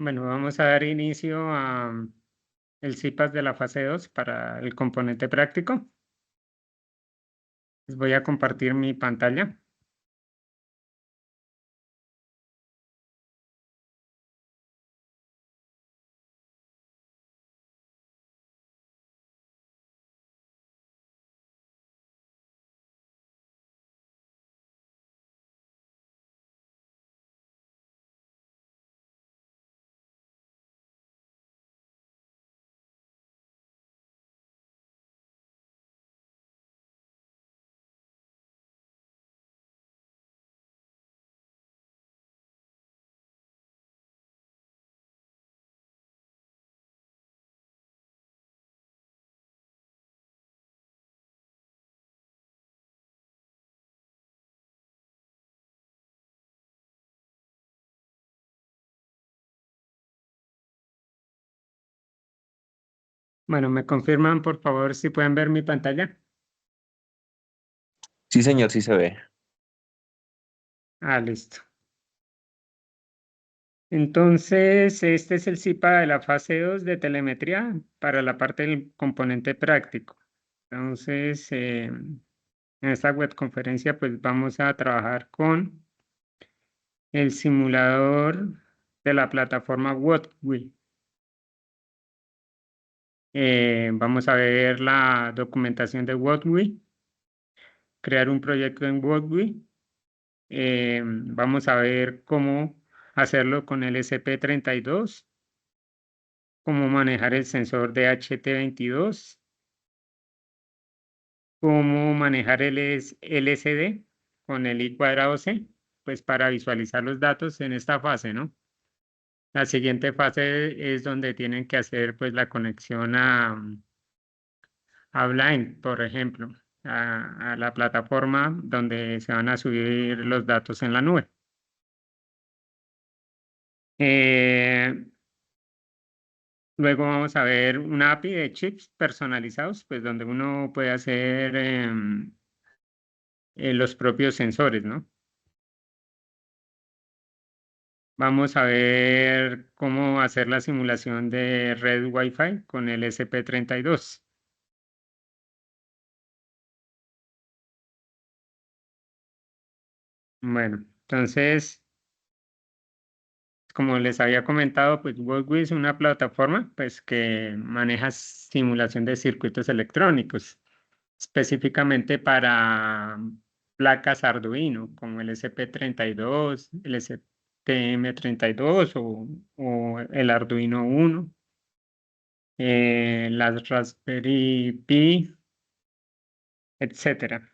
Bueno, vamos a dar inicio a el CIPAS de la fase 2 para el componente práctico. Les voy a compartir mi pantalla. Bueno, me confirman por favor si pueden ver mi pantalla. Sí, señor, sí se ve. Listo. Entonces, este es el CIPA de la fase 2 de telemetría para la parte del componente práctico. Entonces, en esta webconferencia, pues vamos a trabajar con el simulador de la plataforma WhatWi. Vamos a ver la documentación de WhatWi, crear un proyecto en WhatWi. Vamos a ver cómo hacerlo con el SCP-32, cómo manejar el sensor de HT22, cómo manejar el LSD con el I cuadrado C, pues para visualizar los datos en esta fase, ¿no? La siguiente fase es donde tienen que hacer pues la conexión a Blind, por ejemplo, a la plataforma donde se van a subir los datos en la nube. Luego vamos a ver una API de chips personalizados, pues donde uno puede hacer los propios sensores, ¿no? Vamos a ver cómo hacer la simulación de red Wi-Fi con el SP32. Bueno, entonces, como les había comentado, pues WorkWi es una plataforma pues, que maneja simulación de circuitos electrónicos, específicamente para placas Arduino, como el SP32, el STM32 o el Arduino Uno, las Raspberry Pi, etcétera.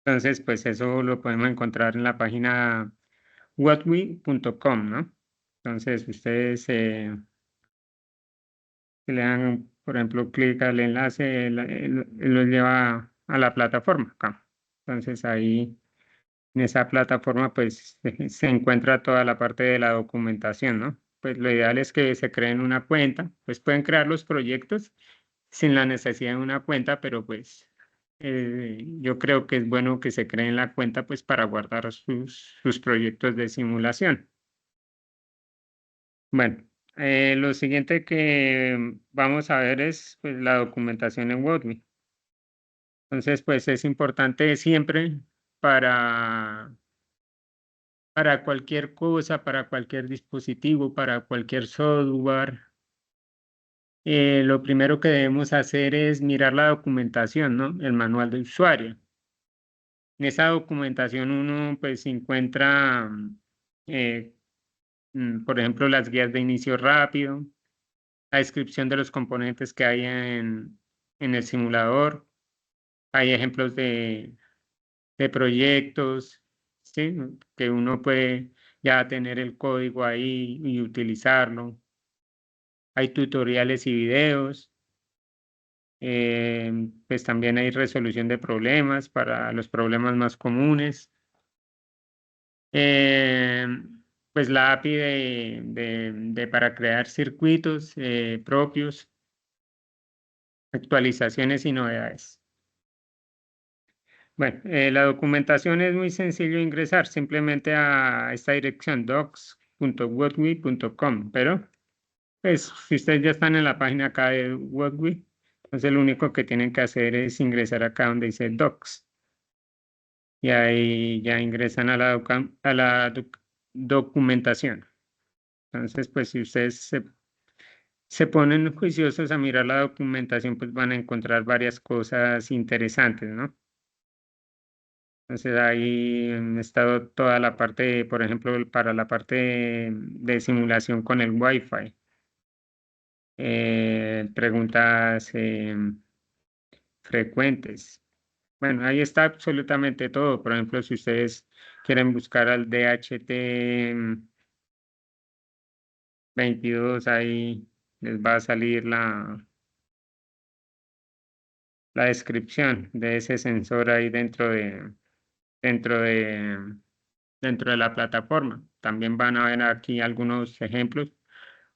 Entonces, pues eso lo podemos encontrar en la página whatwe.com, ¿no? Entonces, ustedes si le dan, por ejemplo, clic al enlace, él los lleva a la plataforma acá. Entonces, ahí en esa plataforma, pues se encuentra toda la parte de la documentación, ¿no? Pues lo ideal es que se creen una cuenta, pues pueden crear los proyectos sin la necesidad de una cuenta, pero pues yo creo que es bueno que se creen la cuenta pues para guardar sus proyectos de simulación. Bueno, lo siguiente que vamos a ver es pues, la documentación en WordMe. Entonces, pues es importante siempre para, para cualquier cosa, para cualquier dispositivo, para cualquier software. Lo primero que debemos hacer es mirar la documentación, ¿no? El manual de usuario. En esa documentación uno pues encuentra, eh, por ejemplo, las guías de inicio rápido, la descripción de los componentes que hay en el simulador, hay ejemplos de proyectos, ¿sí? Que uno puede ya tener el código ahí y utilizarlo. Hay tutoriales y videos. Pues también hay resolución de problemas para los problemas más comunes. Eh, pues la API para crear circuitos propios, actualizaciones y novedades. Bueno, la documentación es muy sencillo ingresar simplemente a esta dirección docs.whatwe.com docs.wordwy.com, pero pues si ustedes ya están en la página acá de Wordwy, entonces lo único que tienen que hacer es ingresar acá donde dice Docs y ahí ya ingresan a la documentación. Entonces, pues si ustedes se ponen juiciosos a mirar la documentación, pues van a encontrar varias cosas interesantes, ¿no? Entonces ahí está toda la parte, por ejemplo, para la parte de simulación con el Wi-Fi. Preguntas frecuentes. Bueno, ahí está absolutamente todo. Por ejemplo, si ustedes quieren buscar al DHT 22, ahí les va a salir la descripción de ese sensor ahí dentro de, dentro de la plataforma. También van a ver aquí algunos ejemplos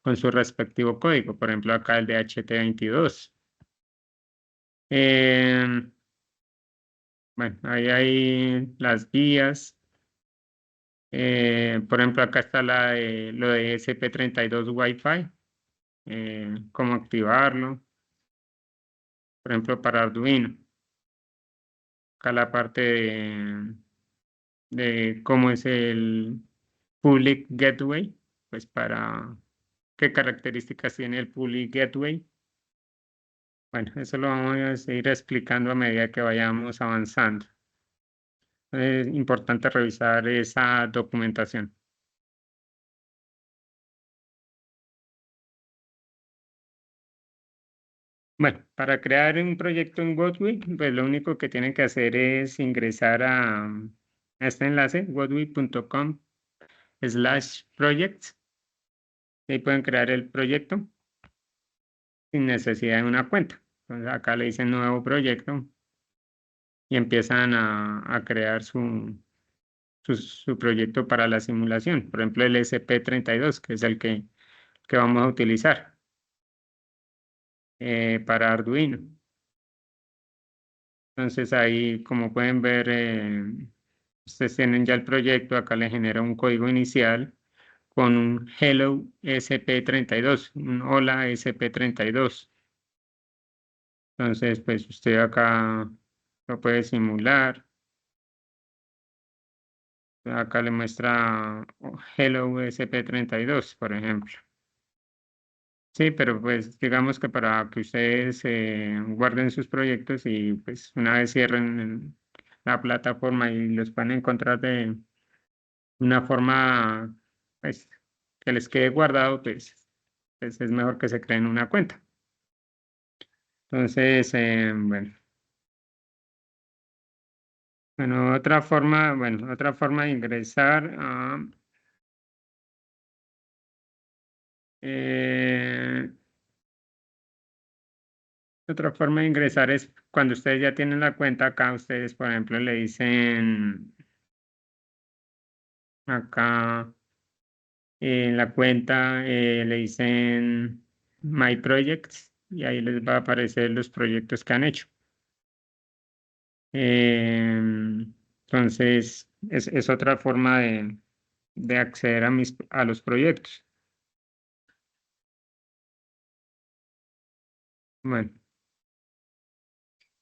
con su respectivo código. Por ejemplo, acá el DHT 22. Bueno, ahí hay las guías. Por ejemplo, acá está lo de SP32 Wi-Fi, cómo activarlo, por ejemplo, para Arduino. Acá la parte de cómo es el Public Gateway, pues para qué características tiene el Public Gateway. Bueno, eso lo vamos a seguir explicando a medida que vayamos avanzando. Es importante revisar esa documentación. Bueno, para crear un proyecto en Godwy, pues lo único que tienen que hacer es ingresar a este enlace, godwy.com/projects. Ahí pueden crear el proyecto sin necesidad de una cuenta. Entonces acá le dicen nuevo proyecto y empiezan a crear su proyecto para la simulación. Por ejemplo, el SP32, que es el que vamos a utilizar para Arduino. Entonces ahí, como pueden ver, ustedes tienen ya el proyecto, acá le genera un código inicial con un Hello SP32, un Hola SP32. Entonces, pues usted acá lo puede simular. Acá le muestra Hello SP32, por ejemplo. Sí, pero pues digamos que para que ustedes guarden sus proyectos y pues una vez cierren la plataforma y los puedan encontrar de una forma pues, que les quede guardado, pues es mejor que se creen una cuenta. Entonces, otra forma de ingresar eh, otra forma de ingresar es cuando ustedes ya tienen la cuenta acá, ustedes, por ejemplo, le dicen acá en la cuenta, le dicen My Projects y ahí les va a aparecer los proyectos que han hecho. Entonces, es otra forma de acceder a los proyectos. Bueno,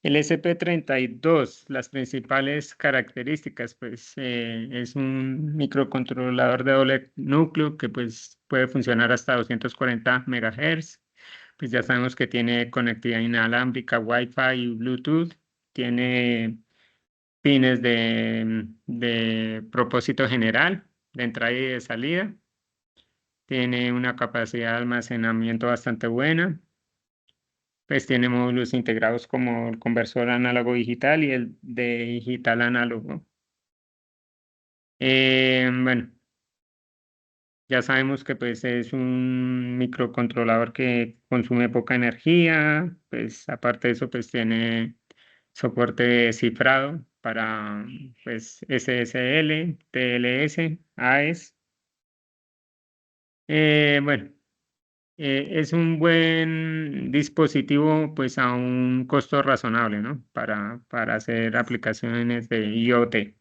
el SP32, las principales características, pues es un microcontrolador de doble núcleo que pues puede funcionar hasta 240 MHz. Pues ya sabemos que tiene conectividad inalámbrica, Wi-Fi y Bluetooth. Tiene pines de propósito general, de entrada y de salida. Tiene una capacidad de almacenamiento bastante buena. Pues tiene módulos integrados como el conversor análogo digital y el de digital análogo. Bueno, ya sabemos que pues es un microcontrolador que consume poca energía. Pues aparte de eso, pues tiene soporte de cifrado para pues SSL, TLS, AES. Bueno, es un buen dispositivo pues a un costo razonable, ¿no? Para hacer aplicaciones de IoT.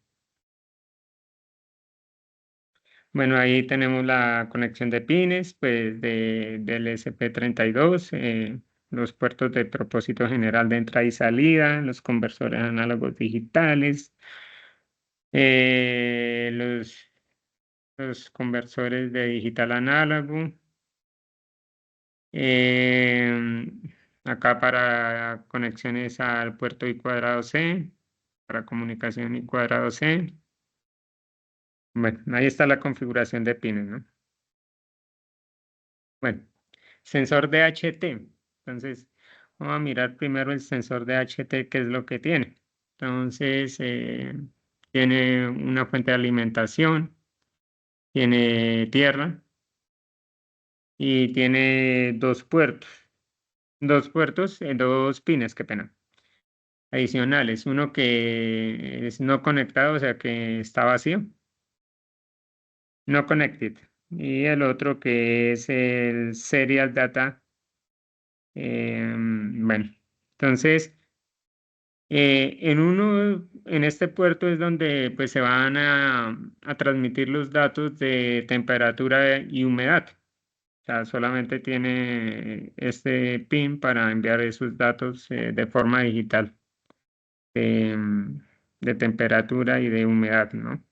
Bueno, ahí tenemos la conexión de pines, pues del SP32, los puertos de propósito general de entrada y salida, los conversores análogos digitales, eh, los, los conversores de digital análogo, em, acá para conexiones al puerto I cuadrado C, para comunicación I cuadrado C. Bueno, ahí está la configuración de pines, ¿no? Bueno, sensor de HT. Entonces, vamos a mirar primero el sensor de HT, qué es lo que tiene. Entonces, tiene una fuente de alimentación, tiene tierra y tiene dos pines, qué pena, adicionales. Uno que es no conectado, o sea que está vacío, no connected. Y el otro que es el serial data. Bueno, entonces, en este puerto es donde pues se van a transmitir los datos de temperatura y humedad. O sea, solamente tiene este pin para enviar esos datos de forma digital de temperatura y de humedad, ¿no?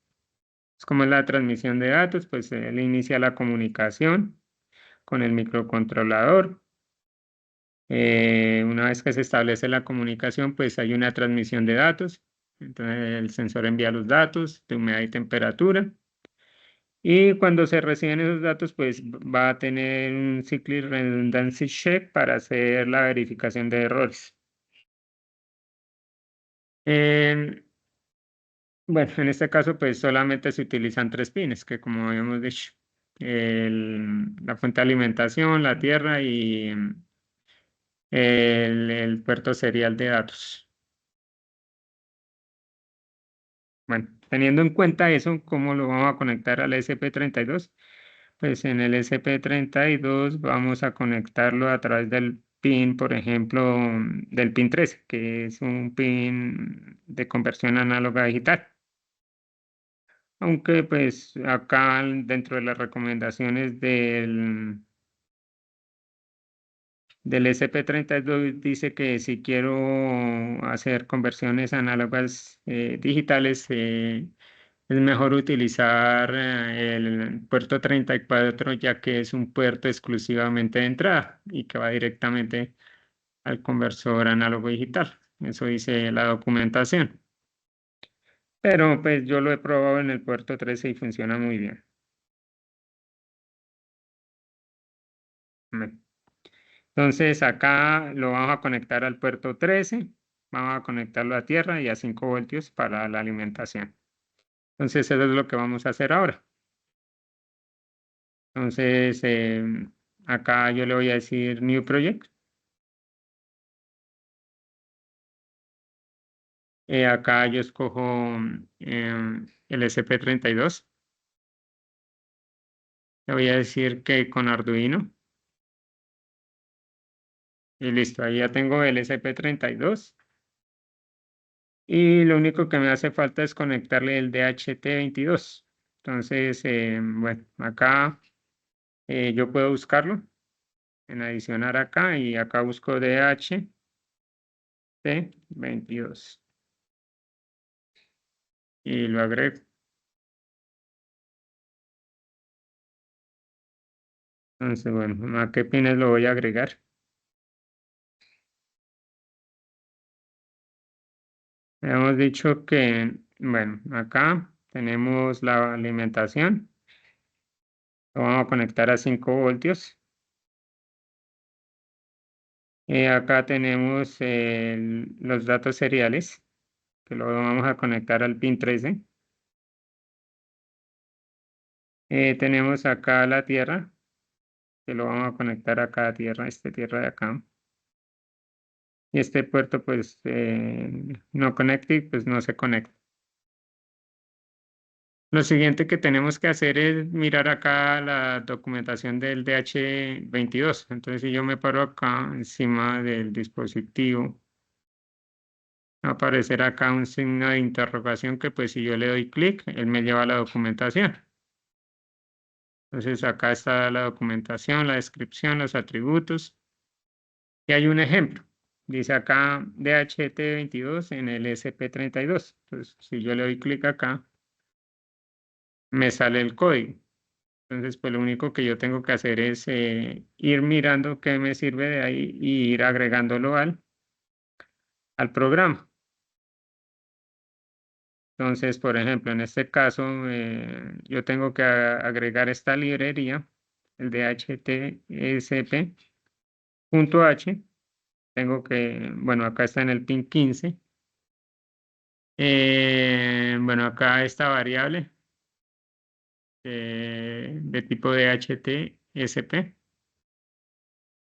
Es como es la transmisión de datos, pues él inicia la comunicación con el microcontrolador. Una vez que se establece la comunicación, pues hay una transmisión de datos. Entonces el sensor envía los datos de humedad y temperatura. Y cuando se reciben esos datos, pues va a tener un cyclic redundancy check para hacer la verificación de errores. En- bueno, en este caso, pues solamente se utilizan tres pines, que como habíamos dicho, la fuente de alimentación, la tierra y el puerto serial de datos. Bueno, teniendo en cuenta eso, ¿cómo lo vamos a conectar al SP32? Pues en el SP32 vamos a conectarlo a través del pin, por ejemplo, del pin 13, que es un pin de conversión análoga a digital. Aunque pues acá dentro de las recomendaciones del SP32 dice que si quiero hacer conversiones análogas digitales, es mejor utilizar el puerto 34 ya que es un puerto exclusivamente de entrada y que va directamente al conversor análogo digital. Eso dice la documentación. Pero pues yo lo he probado en el puerto 13 y funciona muy bien. Me- Entonces acá lo vamos a conectar al puerto 13, vamos a conectarlo a tierra y a 5 voltios para la alimentación. Entonces eso es lo que vamos a hacer ahora. Entonces acá yo le voy a decir New Project. Acá yo escojo el SP32. Le voy a decir que con Arduino. Y listo, ahí ya tengo el SP32. Y lo único que me hace falta es conectarle el DHT22. Entonces, bueno, acá yo puedo buscarlo en adicionar acá y acá busco DHT22 y lo agrego. Entonces, bueno, ¿a qué pines lo voy a agregar? Hemos dicho que, bueno, acá tenemos la alimentación, lo vamos a conectar a 5 voltios. Acá tenemos los datos seriales, que lo vamos a conectar al pin 13. Tenemos acá la tierra, que lo vamos a conectar acá a tierra, tierra de acá. Y este puerto, pues, no connected, pues no se conecta. Lo siguiente que tenemos que hacer es mirar acá la documentación del DH22. Entonces, si yo me paro acá encima del dispositivo, va a aparecer acá un signo de interrogación que pues si yo le doy clic, él me lleva a la documentación. Entonces acá está la documentación, la descripción, los atributos. Y hay un ejemplo. Dice acá DHT22 en el SP32. Entonces, si yo le doy clic acá, me sale el código. Entonces, pues lo único que yo tengo que hacer es ir mirando qué me sirve de ahí y ir agregándolo al programa. Entonces, por ejemplo, en este caso, yo tengo que agregar esta librería, el de HTSP.h. Tengo que, bueno, acá está en el pin 15. Bueno, acá esta variable de tipo DHTSP.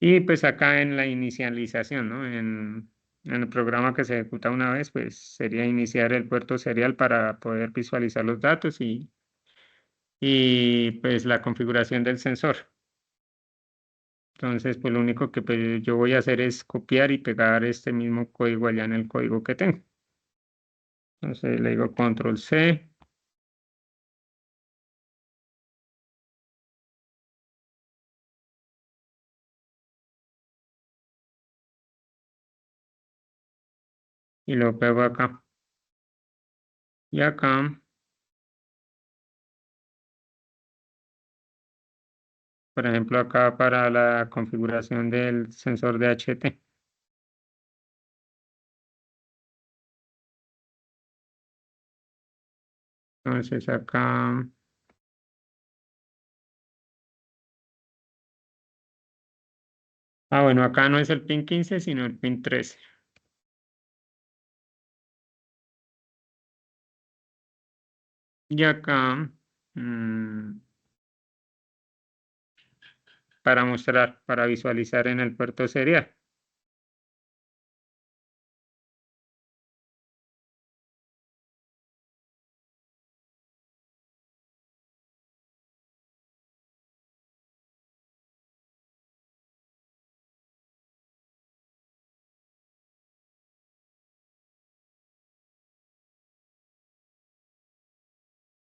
Y pues acá en la inicialización, ¿no? En el programa que se ejecuta una vez, pues sería iniciar el puerto serial para poder visualizar los datos y pues la configuración del sensor. Entonces, pues lo único que pues, yo voy a hacer es copiar y pegar este mismo código allá en el código que tengo. Entonces le digo control C. Y lo pego acá. Y acá, por ejemplo, acá para la configuración del sensor de HT. Entonces acá, bueno, acá no es el pin 15, sino el pin 13. Y acá, mm, para mostrar, para visualizar en el puerto serial.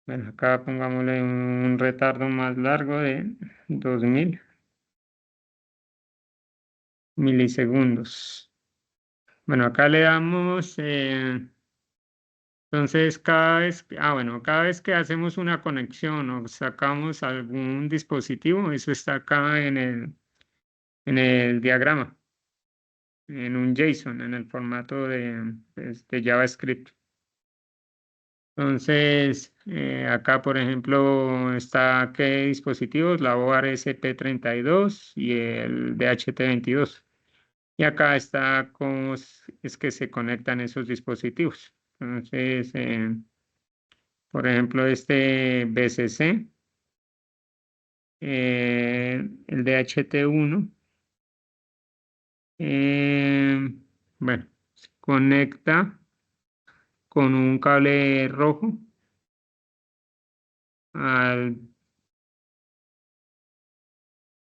Bueno, acá pongámosle un retardo más largo de 2000 milisegundos. Bueno, acá le damos, entonces cada vez que hacemos una conexión o sacamos algún dispositivo, eso está acá en el diagrama, en un JSON, en el formato pues, de JavaScript. Entonces, acá, por ejemplo, está qué dispositivos, la OAR SP32 y el DHT22. Y acá está cómo es que se conectan esos dispositivos. Entonces, por ejemplo, este BCC, el DHT1, bueno, se conecta con un cable rojo al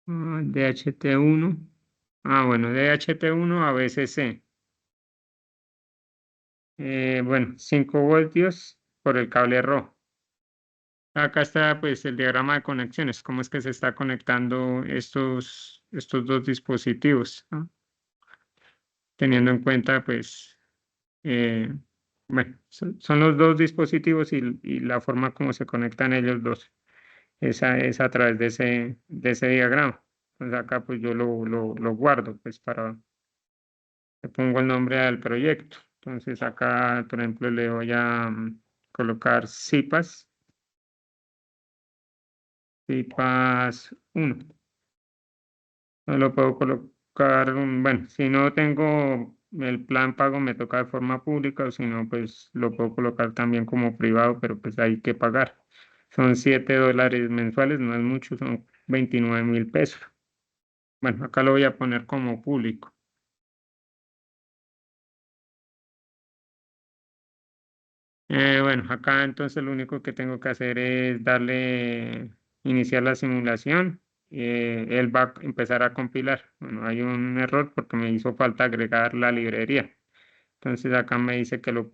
DHT1. Bueno, DHT1 a BCC. Bueno, 5 voltios por el cable rojo. Acá está pues el diagrama de conexiones, cómo es que se está conectando estos dos dispositivos, ¿no? Teniendo en cuenta pues, eh, bueno, son los dos dispositivos y la forma como se conectan ellos dos. Esa es a través de ese diagrama. Entonces acá pues yo lo guardo pues le pongo el nombre al proyecto. Entonces acá, por ejemplo, le voy a colocar CIPAS 1. No lo puedo colocar, bueno, si no tengo el plan pago me toca de forma pública o si no, pues lo puedo colocar también como privado, pero pues hay que pagar. Son $7 mensuales, no es mucho, son 29.000 pesos. Bueno, acá lo voy a poner como público. Bueno, acá entonces lo único que tengo que hacer es iniciar la simulación. Él va a empezar a compilar. Bueno, hay un error porque me hizo falta agregar la librería. Entonces acá me dice que lo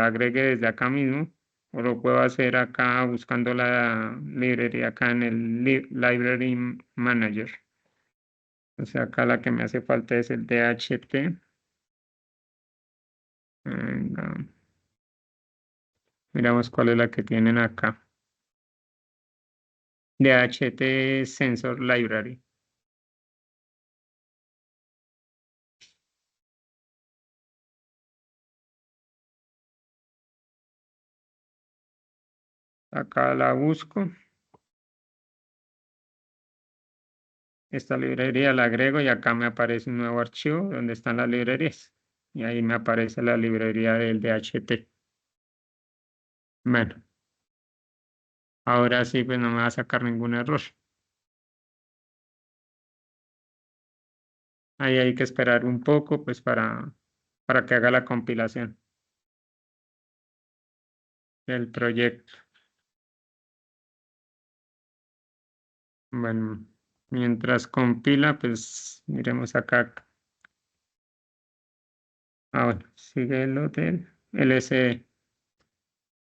agregue desde acá mismo. o lo puedo hacer acá buscando la librería acá en el Library Manager. O sea, acá la que me hace falta es el DHT. Venga, miramos cuál es la que tienen acá. DHT Sensor Library. Acá la busco. Esta librería la agrego y acá me aparece un nuevo archivo donde están las librerías. Y ahí me aparece la librería del DHT. Bueno, ahora sí, pues no me va a sacar ningún error. Ahí hay que esperar un poco, pues para que haga la compilación del proyecto. Bueno, mientras compila, pues miremos acá. Ah, bueno, sigue el hotel LSD.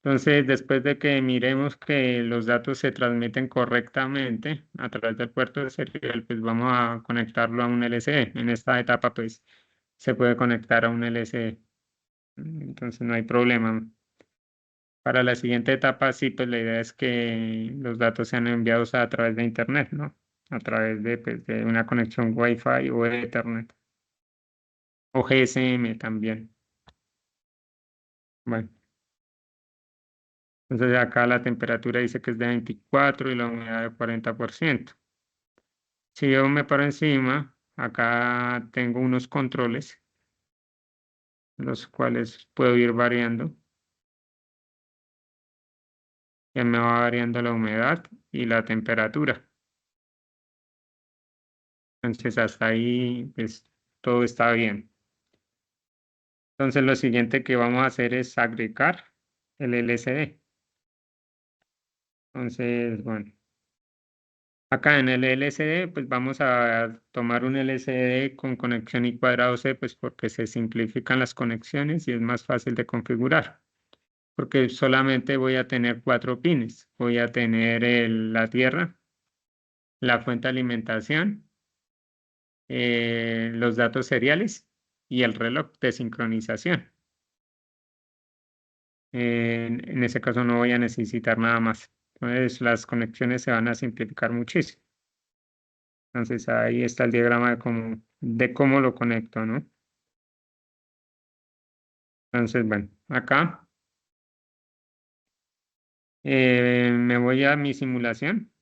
Entonces, después de que miremos que los datos se transmiten correctamente a través del puerto de serial, pues vamos a conectarlo a un LCD. En esta etapa, pues se puede conectar a un LCD. Entonces, no hay problema. Para la siguiente etapa, sí, pues la idea es que los datos sean enviados a través de Internet, ¿no? A través de, pues, de una conexión Wi-Fi o Ethernet o GSM también. Bueno, entonces acá la temperatura dice que es de 24 y la humedad de 40%. Si yo me paro encima, acá tengo unos controles, los cuales puedo ir variando. Ya me va variando la humedad y la temperatura. Entonces hasta ahí, pues todo está bien. Entonces lo siguiente que vamos a hacer es agregar el LCD. Entonces, bueno, acá en el LCD, pues vamos a tomar un LCD con conexión y cuadrado C, pues porque se simplifican las conexiones y es más fácil de configurar. Porque solamente voy a tener 4 pines. Voy a tener la tierra, la fuente de alimentación, los datos seriales y el reloj de sincronización. En ese caso no voy a necesitar nada más. Entonces las conexiones se van a simplificar muchísimo. Entonces ahí está el diagrama de cómo lo conecto, ¿no? Entonces, bueno, acá me voy a mi simulación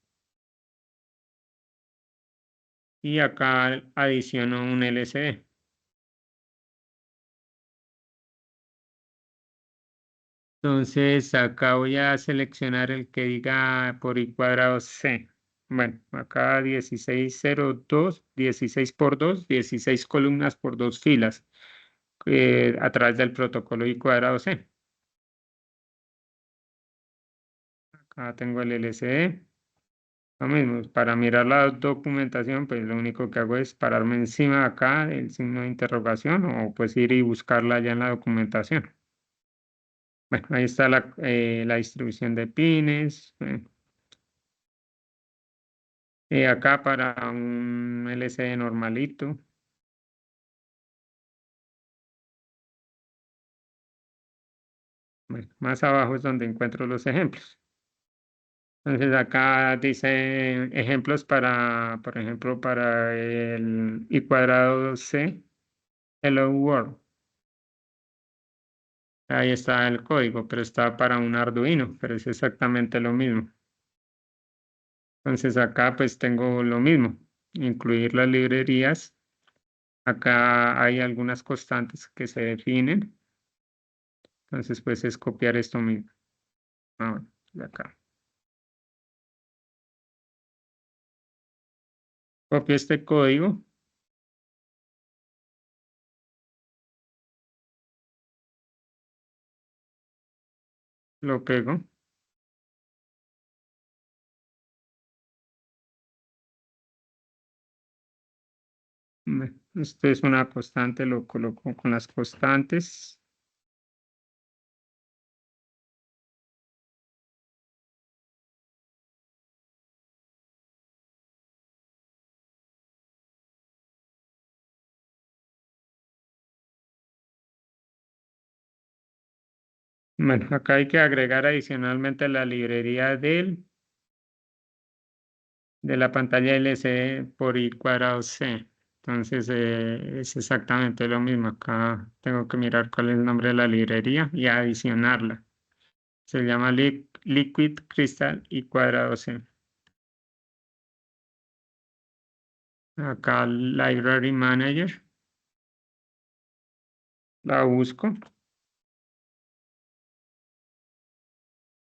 y acá adiciono un LCD. Entonces acá voy a seleccionar el que diga por i cuadrado C. Bueno, acá 1602, 16 por 2, 16 columnas por 2 filas a través del protocolo i cuadrado C. Acá tengo el LCD. Lo mismo, para mirar la documentación, pues lo único que hago es pararme encima acá del signo de interrogación o pues ir y buscarla ya en la documentación. Bueno, ahí está la distribución de pines. Acá para un LCD normalito. Bueno, más abajo es donde encuentro los ejemplos. Entonces acá dice ejemplos para, por ejemplo, para el I cuadrado C, Hello World. Ahí está el código, pero está para un Arduino, pero es exactamente lo mismo. Entonces acá pues tengo lo mismo, incluir las librerías. Acá hay algunas constantes que se definen. Entonces pues es copiar esto mismo. Ah, bueno, de acá. Copio este código, lo pego. Esto es una constante, lo coloco con las constantes. Bueno, acá hay que agregar adicionalmente la librería de la pantalla LCD por I cuadrado C. Entonces es exactamente lo mismo. Acá tengo que mirar cuál es el nombre de la librería y adicionarla. Se llama Liquid Crystal I cuadrado C. Acá Library Manager. La busco.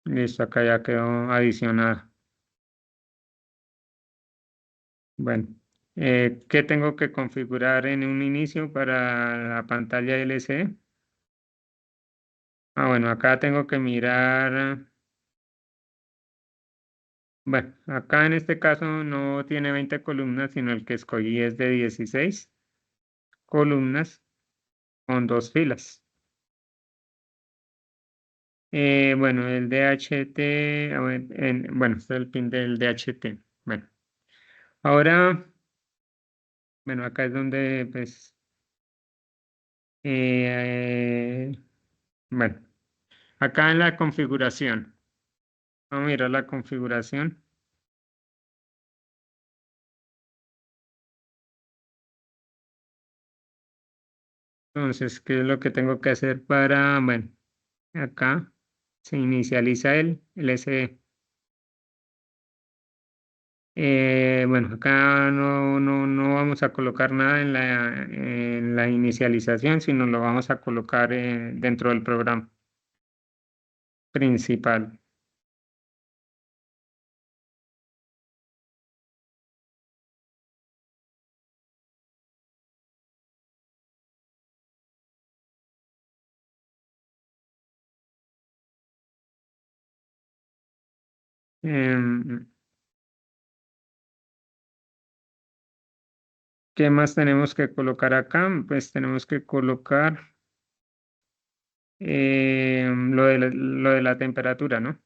Listo, acá ya quedó adicionada. Bueno, ¿qué tengo que configurar en un inicio para la pantalla LCD? Ah, bueno, acá tengo que mirar. Bueno, acá en este caso no tiene 20 columnas, sino el que escogí es de 16 columnas con dos filas. Bueno, el DHT, bueno, este es el pin del DHT. Bueno, ahora, bueno, acá es donde, pues, eh, bueno, acá en la configuración, vamos a mirar la configuración. Entonces, ¿qué es lo que tengo que hacer para, bueno, acá se inicializa el SD. Bueno, acá no vamos a colocar nada en la inicialización, sino lo vamos a colocar dentro del programa principal. Em, ¿Qué más tenemos que colocar acá? Pues tenemos que colocar lo de la temperatura, ¿no?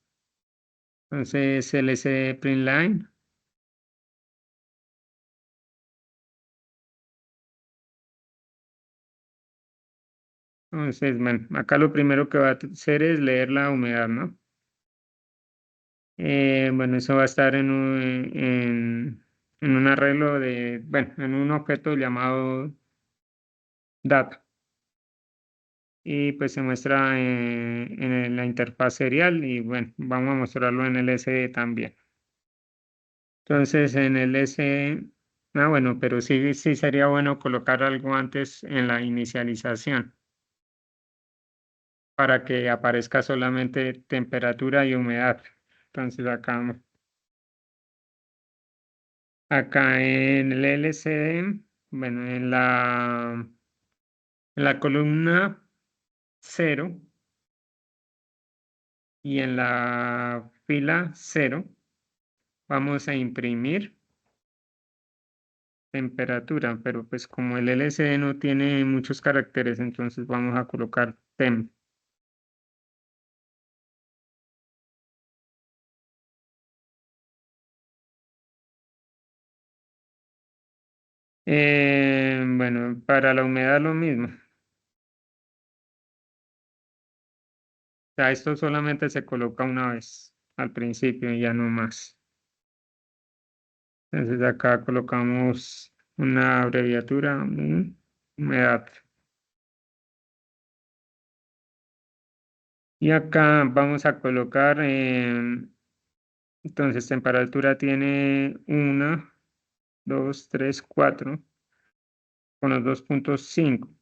Entonces, LC print line. Entonces, bueno, acá lo primero que va a hacer es leer la humedad, ¿no? Bueno, eso va a estar en un arreglo de, bueno, en un objeto llamado data. Y pues se muestra en la interfaz serial y bueno, vamos a mostrarlo en el SD también. Entonces en el SD, bueno, pero sí sería bueno colocar algo antes en la inicialización para que aparezca solamente temperatura y humedad. Entonces acá en el LCD, bueno, en la columna cero y en la fila cero vamos a imprimir temperatura, pero pues como el LCD no tiene muchos caracteres, entonces vamos a colocar temp. Bueno, para la humedad lo mismo. O sea, esto solamente se coloca una vez al principio y ya no más. Entonces acá colocamos una abreviatura, humedad. Y acá vamos a colocar, entonces temperatura tiene 1, 2, 3, 4 con los 2,5. O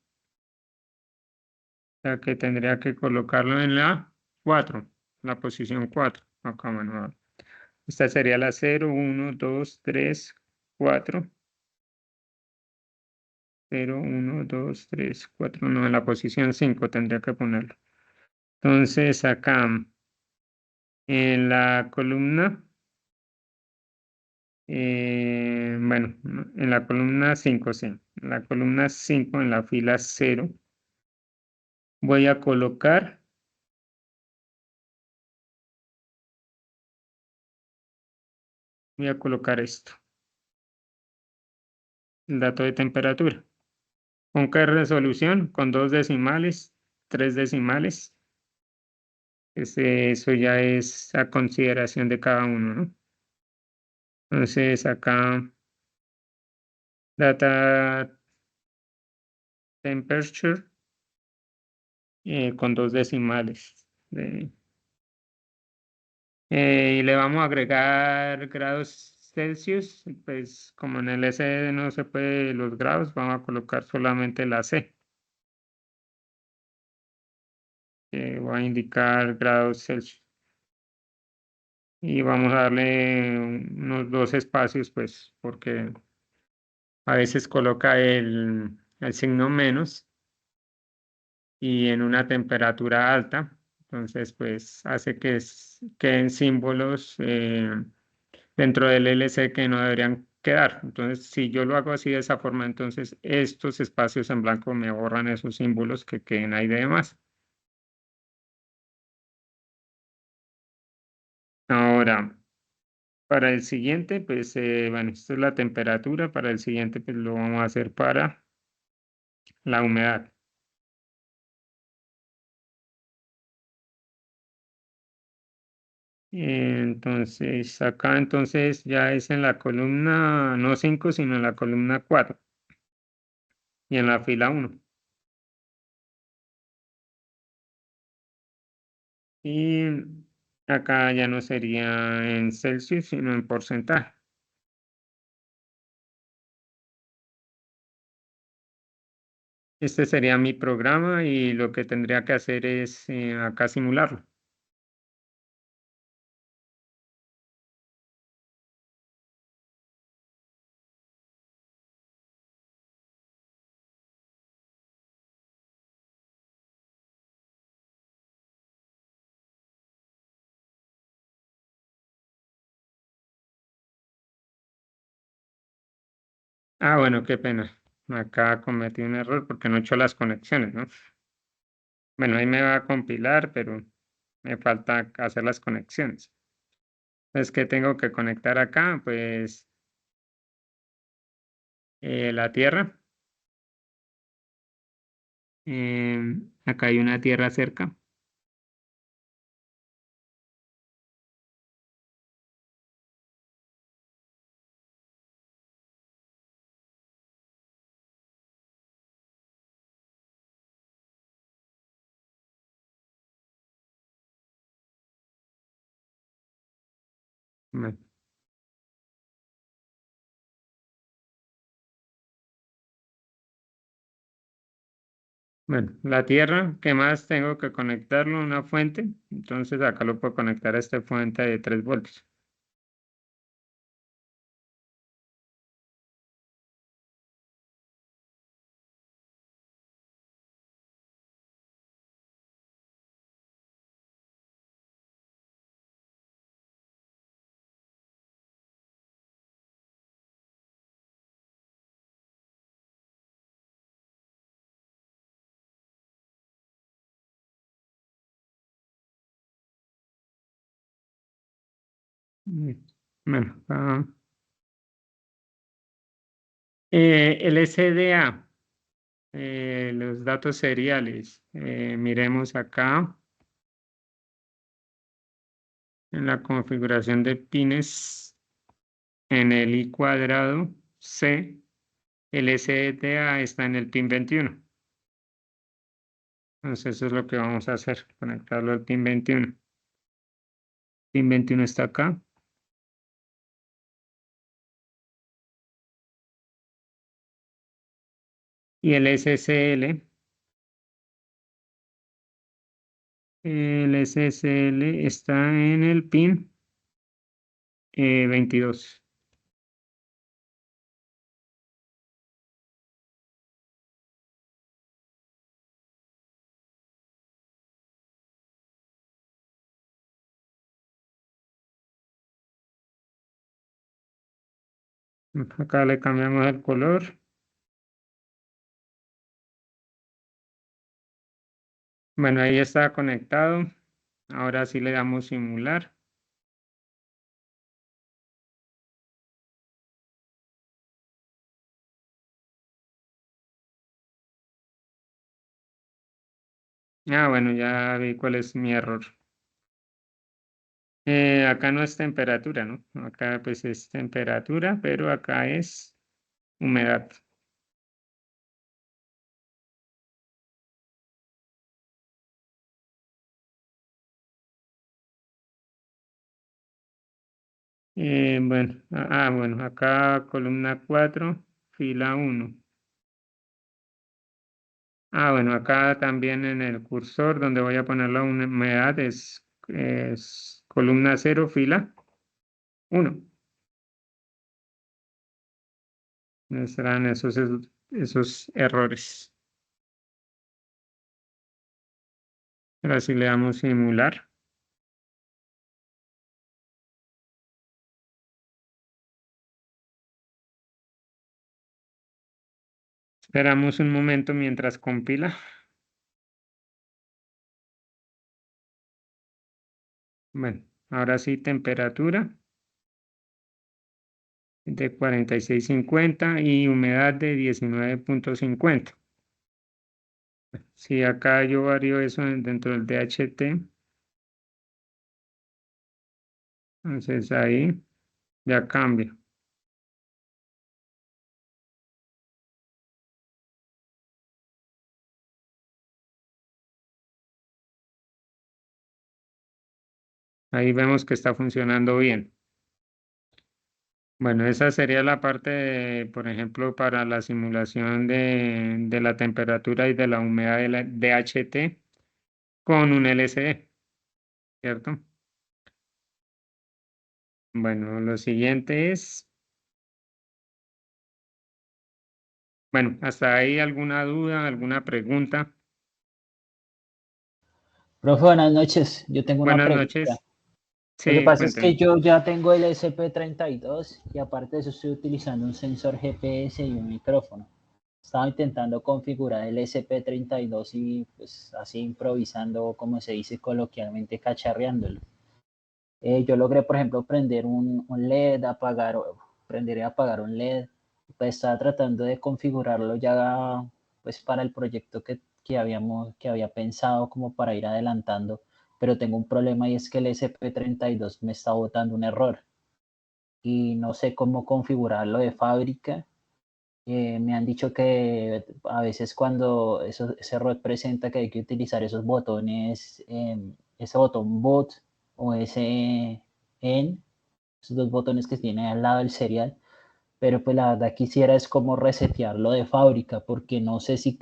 sea que tendría que colocarlo en la 4, la posición 4. Acá manual. Esta sería la 0, 1, 2, 3, 4. 0, 1, 2, 3, 4. No, en la posición 5 tendría que ponerlo. Entonces acá en la columna, bueno, no, en la columna 5 sí. En la columna 5 en la fila 0, voy a colocar esto, el dato de temperatura. ¿Con qué resolución? Con 2 decimales, 3 decimales. Eso ya es a consideración de cada uno, ¿no? Entonces acá data temperature con dos decimales. Y le vamos a agregar grados Celsius, pues como en el SD no se puede los grados, vamos a colocar solamente la C, que va a indicar grados Celsius. Y vamos a darle unos dos espacios, pues, porque a veces coloca el signo menos y en una temperatura alta, entonces, pues, hace que queden símbolos dentro del LC que no deberían quedar. Entonces, si yo lo hago así de esa forma, entonces estos espacios en blanco me borran esos símbolos que queden ahí de más. Ahora, para el siguiente, pues, bueno, esto es la temperatura. Para el siguiente, pues, lo vamos a hacer para la humedad. Entonces, acá entonces ya es en la columna, no 5 sino en la columna 4 y en la fila uno. Y acá ya no sería en Celsius, sino en porcentaje. Este sería mi programa y lo que tendría que hacer es acá simularlo. Ah, bueno, qué pena. Acá cometí un error porque no he hecho las conexiones, ¿no? Bueno, ahí me va a compilar, pero me falta hacer las conexiones. Es que tengo que conectar acá, pues la Tierra. Acá hay una Tierra cerca. Bueno, bueno, la Tierra, ¿qué más tengo que conectarlo? Una fuente. Entonces acá lo puedo conectar a esta fuente de 3 voltios. Mm, Bueno, el SDA, los datos seriales. Miremos acá en la configuración de pines en el I cuadrado C, el SDA está en el pin 21. Entonces eso es lo que vamos a hacer, conectarlo al pin 21. Pin 21 está acá. Y el SSL está en el pin 22. Acá le cambiamos el color. Bueno, ahí está conectado. Ahora sí le damos simular. Ah, bueno, ya vi cuál es mi error. Acá no es temperatura, ¿no? Acá pues es temperatura, pero acá es humedad. Bueno, bueno, acá columna 4 fila 1. Bueno, acá también en el cursor donde voy a poner la humedad es columna 0 fila 1. No serán esos errores. Ahora sí le damos simular. Esperamos un momento mientras compila. Bueno, ahora sí temperatura de 46,50 y humedad de 19,50. Si acá yo varío eso dentro del DHT, entonces ahí ya cambia. Ahí vemos que está funcionando bien. Bueno, esa sería la parte, por ejemplo, para la simulación de la temperatura y de la humedad de la DHT con un LCD, ¿cierto? Bueno, lo siguiente es, bueno, ¿hasta ahí alguna duda, alguna pregunta? Profe, buenas noches. Yo tengo una Buenas pregunta. noches. Lo que Sí, pasa es que cuénteme. yo ya tengo el SP32 y aparte de eso estoy utilizando un sensor GPS y un micrófono. Estaba intentando configurar el SP32 y pues así improvisando, como se dice coloquialmente, cacharreándolo. Yo logré, por ejemplo, prender un LED, prender y apagar un LED. Pues estaba tratando de configurarlo ya pues para el proyecto que había pensado como para ir adelantando, pero tengo un problema y es que el SP32 me está botando un error y no sé cómo configurarlo de fábrica. Me han dicho que a veces cuando ese error presenta que hay que utilizar esos botones, ese botón bot o ese en, esos dos botones que tiene al lado del serial, pero pues la verdad quisiera es como resetearlo de fábrica, porque no sé si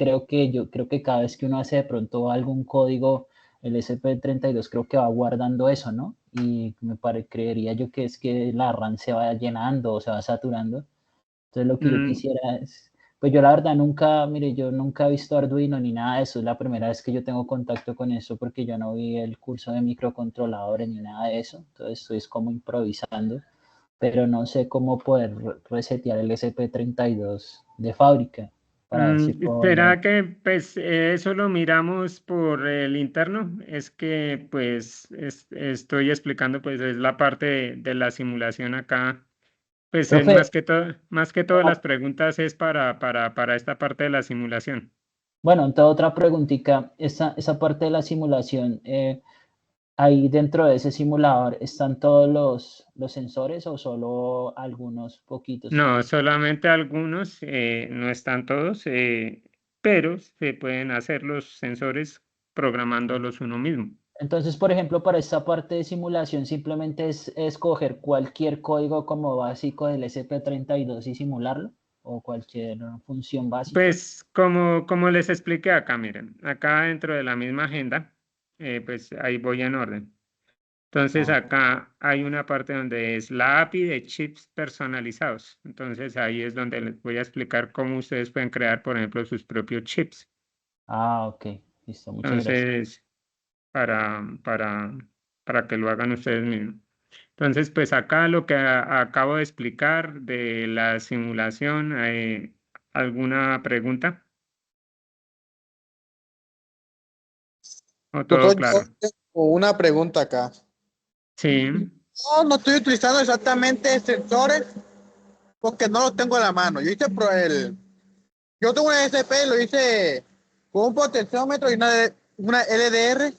yo creo que cada vez que uno hace de pronto algún código, el SP32 creo que va guardando eso, ¿no? Y creería yo que es que la RAM se va llenando o se va saturando. Entonces lo que yo Mm, quisiera es, pues yo la verdad nunca, mire, yo nunca he visto Arduino ni nada de eso, es la primera vez que yo tengo contacto con eso porque yo no vi el curso de microcontroladores ni nada de eso, entonces estoy como improvisando, pero no sé cómo poder resetear el SP32 de fábrica para ver si puedo volver. ¿Será que pues eso lo miramos por el interno? Es que pues estoy explicando pues es la parte de la simulación acá. Pues es Profe, más que todo las preguntas es para esta parte de la simulación. bueno, entonces otra preguntita, esa parte de la simulación, ahí dentro de ese simulador, ¿están todos los sensores o solo algunos poquitos? No, solamente algunos, no están todos, pero se pueden hacer los sensores programándolos uno mismo. Entonces, por ejemplo, para esta parte de simulación simplemente es escoger cualquier código como básico del SP32 y simularlo, o cualquier función básica. Pues como les expliqué acá, miren, acá dentro de la misma agenda, pues ahí voy en orden. Entonces Ah, acá hay una parte donde es la API de chips personalizados. Entonces ahí es donde les voy a explicar cómo ustedes pueden crear, por ejemplo, sus propios chips. ok, listo, muchas gracias. Entonces, para, para que lo hagan ustedes mismos. Entonces, pues acá lo que acabo de explicar de la simulación, ¿alguna pregunta? ¿O todo Doctor, yo claro? tengo una pregunta acá. Sí, No estoy utilizando exactamente sensores porque no los tengo a la mano. Yo tengo una SP, lo hice con un potenciómetro y una LDR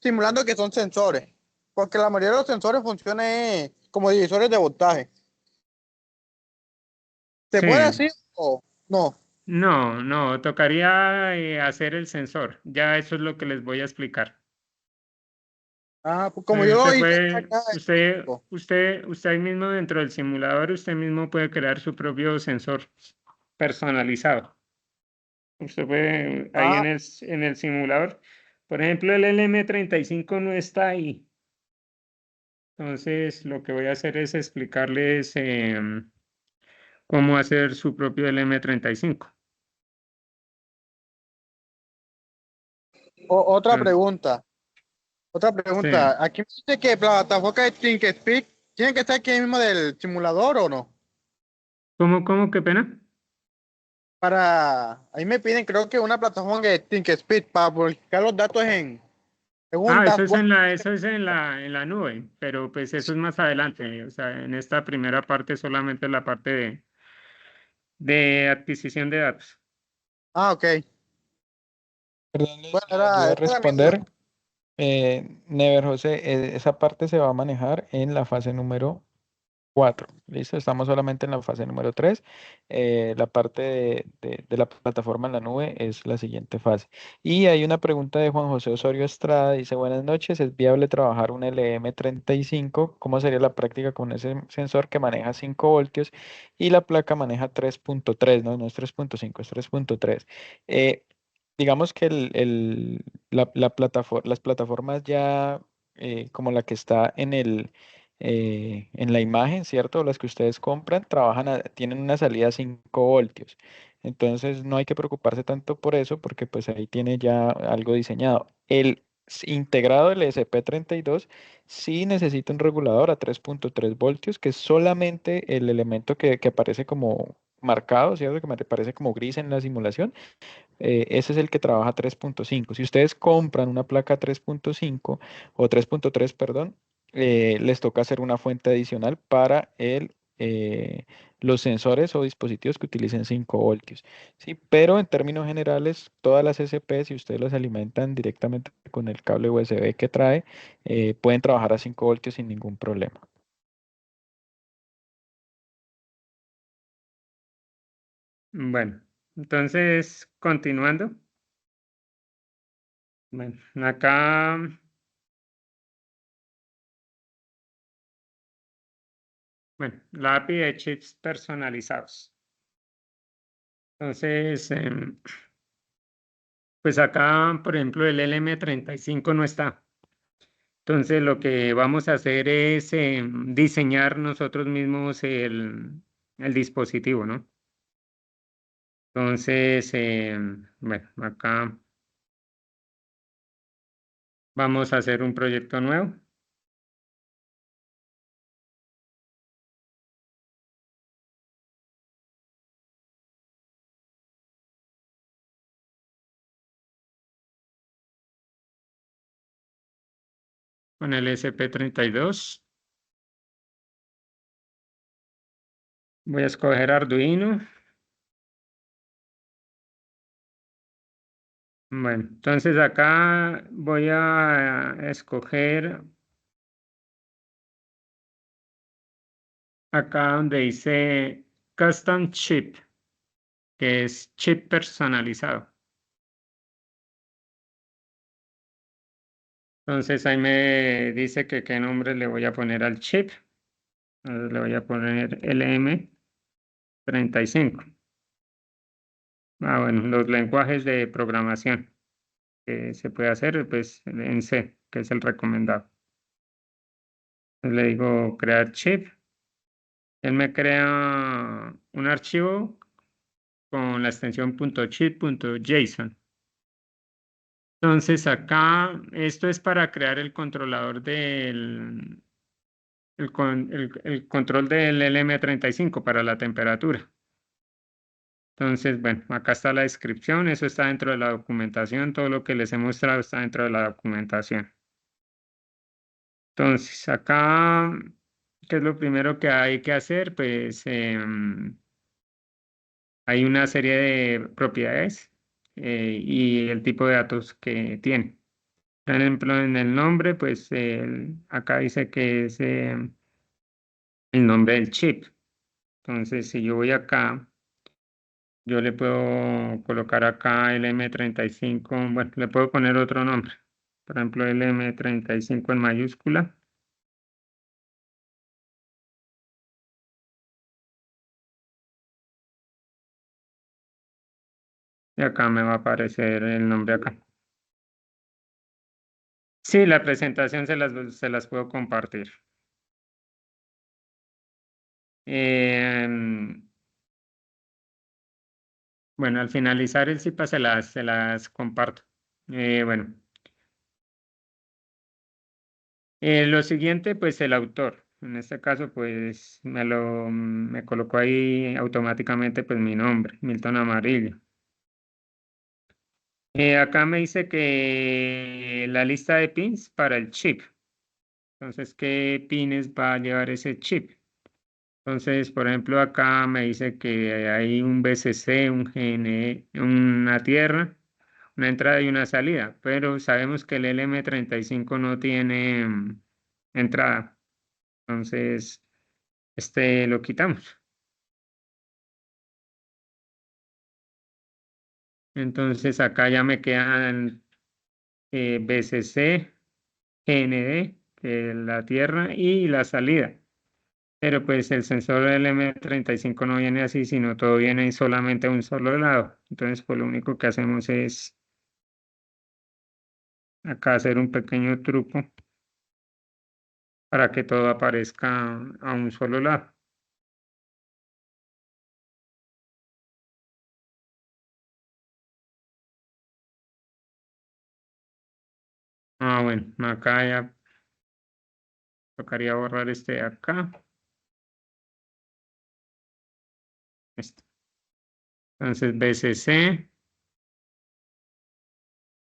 simulando que son sensores. porque la mayoría de los sensores funcionan como divisores de voltaje. ¿Se puede Sí. así o no? No, no, tocaría hacer el sensor. Ya eso es lo que les voy a explicar. Ah, pues como yo lo Usted hice puede, acá. usted ahí mismo dentro del simulador, usted mismo puede crear su propio sensor personalizado. Usted puede, ahí Ah, en el simulador, por ejemplo, el LM35 no está ahí. Entonces, lo que voy a hacer es explicarles cómo hacer su propio LM35. otra Entonces, pregunta. Otra sí. pregunta. Aquí me dice que plataforma de ThinkSpeed tiene que estar aquí mismo del simulador o no. Cómo, qué pena? Ahí me piden, creo que una plataforma de ThinkSpeed para publicar los datos en un Ah, eso es dashboard. eso es en la nube, pero pues eso es más adelante. O sea, en esta primera parte solamente la parte de adquisición de datos. Ah, ok. Perdón, Bueno, le ayudo a esa era mi duda. responder. Never José, esa parte se va a manejar en la fase número 4. ¿Listo? Estamos solamente en la fase número 3. La parte de la plataforma en la nube es la siguiente fase. Y hay una pregunta de Juan José Osorio Estrada. Dice, buenas noches, ¿es viable trabajar un LM35? ¿Cómo sería la práctica con ese sensor que maneja 5 voltios y la placa maneja 3.3? ¿No? No es 3.5, es 3.3. Digamos que las plataformas ya como la que está en la imagen, ¿cierto? Las que ustedes compran tienen una salida a 5 voltios. Entonces no hay que preocuparse tanto por eso porque pues ahí tiene ya algo diseñado. Integrado el ESP32 sí necesita un regulador a 3.3 voltios, que es solamente el elemento que aparece como marcado, ¿cierto? Que me parece como gris en la simulación. Ese es el que trabaja 3.5. Si ustedes compran una placa 3.5 o 3.3, perdón, les toca hacer una fuente adicional para los sensores o dispositivos que utilicen 5 voltios. ¿Sí? Pero en términos generales, todas las SP, si ustedes las alimentan directamente con el cable USB que trae, pueden trabajar a 5 voltios sin ningún problema. Bueno, entonces, continuando. Bueno, acá, bueno, la API de chips personalizados. Entonces, pues acá, por ejemplo, el LM35 no está. Entonces, lo que vamos a hacer es diseñar nosotros mismos el dispositivo, ¿no? Entonces, bueno, acá vamos a hacer un proyecto nuevo. Con el SP32. Voy a escoger Arduino. Bueno, entonces acá voy a escoger acá donde dice Custom Chip, que es chip personalizado. Entonces ahí me dice que qué nombre le voy a poner al chip. Entonces le voy a poner LM35. Ah, bueno, los lenguajes de programación que se puede hacer pues en C, que es el recomendado. Entonces le digo crear chip. Él me crea un archivo con la extensión .chip.json. Entonces acá, esto es para crear el controlador el control del LM35 para la temperatura. Entonces, bueno, acá está la descripción, eso está dentro de la documentación, todo lo que les he mostrado está dentro de la documentación. Entonces, acá, ¿qué es lo primero que hay que hacer? Pues hay una serie de propiedades y el tipo de datos que tiene. Por ejemplo, en el nombre, pues acá dice que es el nombre del chip. Entonces, si yo voy acá, yo le puedo colocar acá el M35, bueno, le puedo poner otro nombre. Por ejemplo, el M35 en mayúscula. Y acá me va a aparecer el nombre acá. Sí, la presentación se las puedo compartir. Em, bueno, al finalizar el CIPA se las comparto. Bueno, lo siguiente, pues el autor. En este caso, pues me colocó ahí automáticamente pues mi nombre, Milton Amarillo. Acá me dice que la lista de pins para el chip. Entonces, ¿qué pines va a llevar ese chip? Entonces, por ejemplo, acá me dice que hay un BCC, un GNE, una tierra, una entrada y una salida, pero sabemos que el LM35 no tiene entrada. Entonces, este lo quitamos. Entonces, acá ya me quedan BCC, GND, que es la tierra, y la salida. Pero pues el sensor del M35 no viene así, sino todo viene solamente a un solo lado. Entonces, pues lo único que hacemos es acá hacer un pequeño truco para que todo aparezca a un solo lado. Ah, bueno, acá ya tocaría borrar este de acá. Este. Entonces, BCC.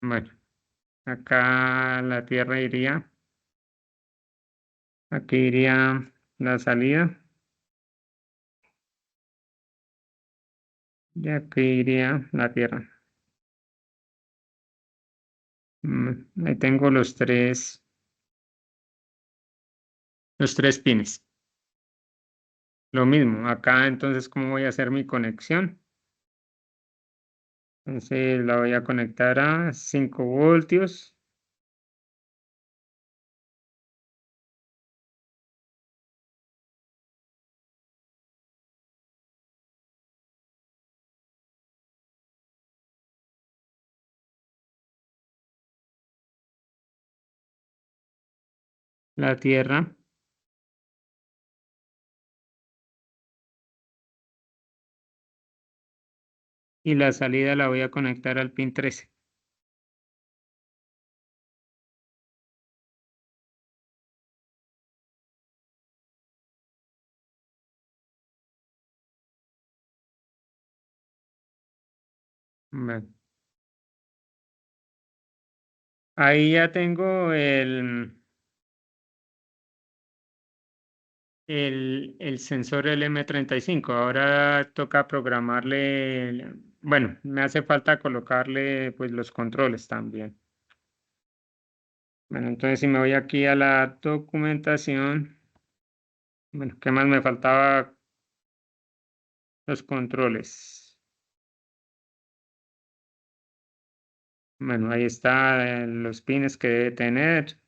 Bueno, acá la tierra iría. Aquí iría la salida. Y aquí iría la tierra. Ahí tengo los tres pines. Lo mismo, acá entonces, ¿cómo voy a hacer mi conexión? Entonces la voy a conectar a 5 voltios. La tierra y la salida la voy a conectar al pin 13. Bueno, ahí ya tengo el sensor LM35. Ahora toca programarle, bueno, me hace falta colocarle pues los controles también. Bueno, entonces si me voy aquí a la documentación, bueno, ¿qué más me faltaba? Los controles. Bueno, ahí está los pines que debe tener.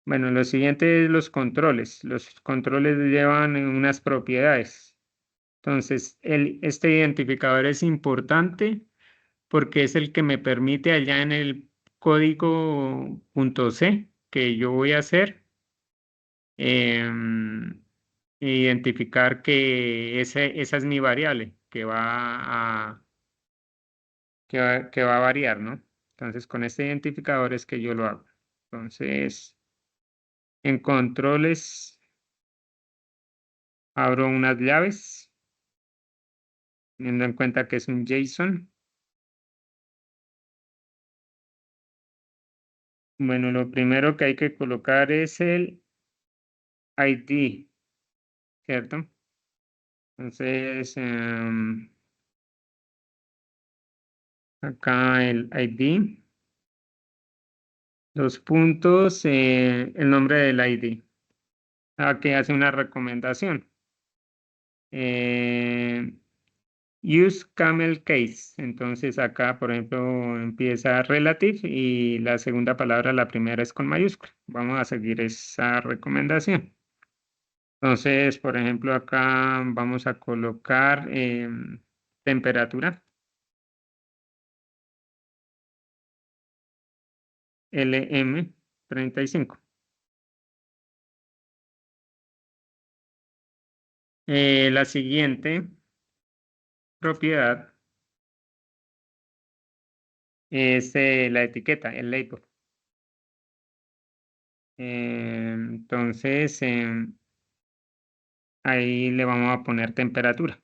Bueno, lo siguiente es los controles. Los controles llevan unas propiedades. Entonces, este identificador es importante porque es el que me permite allá en el código .c que yo voy a hacer, em, identificar que esa es mi variable que va a variar, ¿no? Entonces, con este identificador es que yo lo hago. Entonces, en controles abro unas llaves, teniendo en cuenta que es un JSON. Bueno, lo primero que hay que colocar es el ID, ¿cierto? Entonces, Acá el ID. Dos puntos, el nombre del ID. Aquí hace una recomendación. Use camel case. Entonces acá, por ejemplo, empieza relative y la segunda palabra, la primera es con mayúscula. Vamos a seguir esa recomendación. Entonces, por ejemplo, acá vamos a colocar temperatura. LM35. La siguiente propiedad es la etiqueta, el label. Entonces, ahí le vamos a poner temperatura.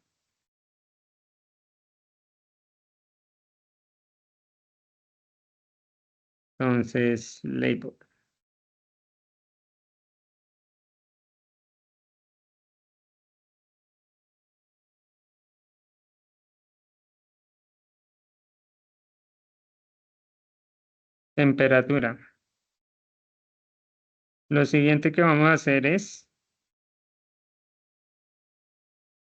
Entonces, label. Temperatura. Lo siguiente que vamos a hacer es,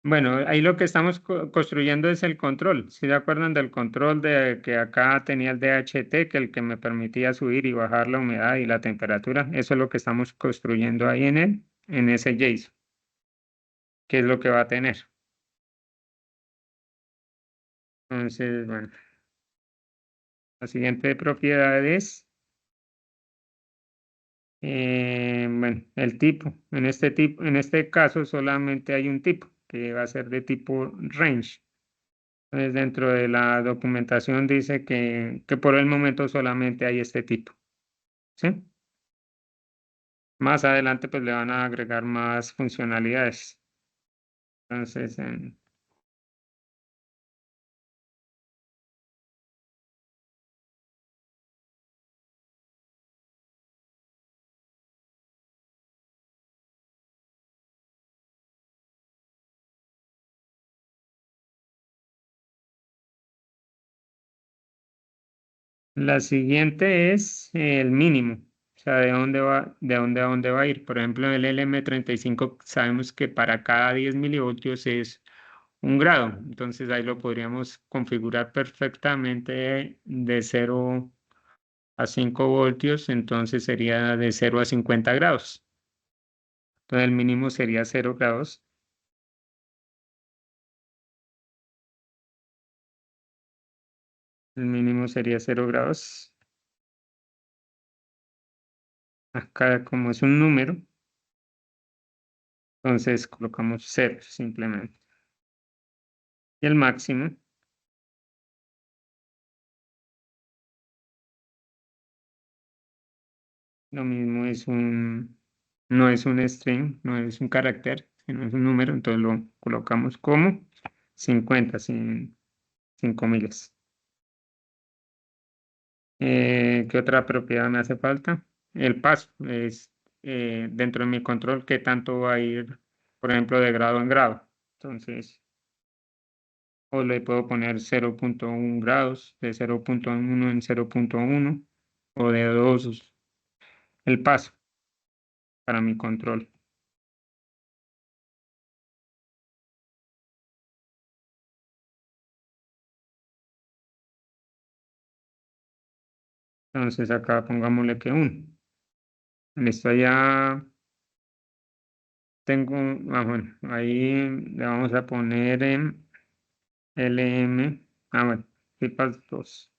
bueno, ahí lo que estamos construyendo es el control. ¿Sí se acuerdan del control de que acá tenía el DHT, que el que me permitía subir y bajar la humedad y la temperatura? Eso es lo que estamos construyendo ahí en ese JSON. ¿Qué es lo que va a tener? Entonces, bueno, la siguiente propiedad es, bueno, el tipo. En este caso solamente hay un tipo, que va a ser de tipo range. Entonces, dentro de la documentación dice que por el momento solamente hay este tipo, ¿sí? Más adelante pues le van a agregar más funcionalidades. Entonces, la siguiente es el mínimo, o sea, de dónde va a ir. Por ejemplo, el LM35 sabemos que para cada 10 milivoltios es 1 grado, entonces ahí lo podríamos configurar perfectamente de 0 a 5 voltios, entonces sería de 0 a 50 grados. Entonces el mínimo sería 0 grados. El mínimo sería 0 grados. Acá como es un número, entonces colocamos 0 simplemente. Y el máximo, lo mismo no es un string, no es un carácter, sino es un número, entonces lo colocamos como 50, sin comillas. ¿Qué otra propiedad me hace falta? El paso es dentro de mi control qué tanto va a ir, por ejemplo, de grado en grado. Entonces, o le puedo poner 0,1 grados, de 0,1 en 0,1, o de 2 el paso para mi control. Entonces acá pongámosle que 1. Listo, ya tengo, bueno, ahí le vamos a poner en LM, bueno, tipas 2.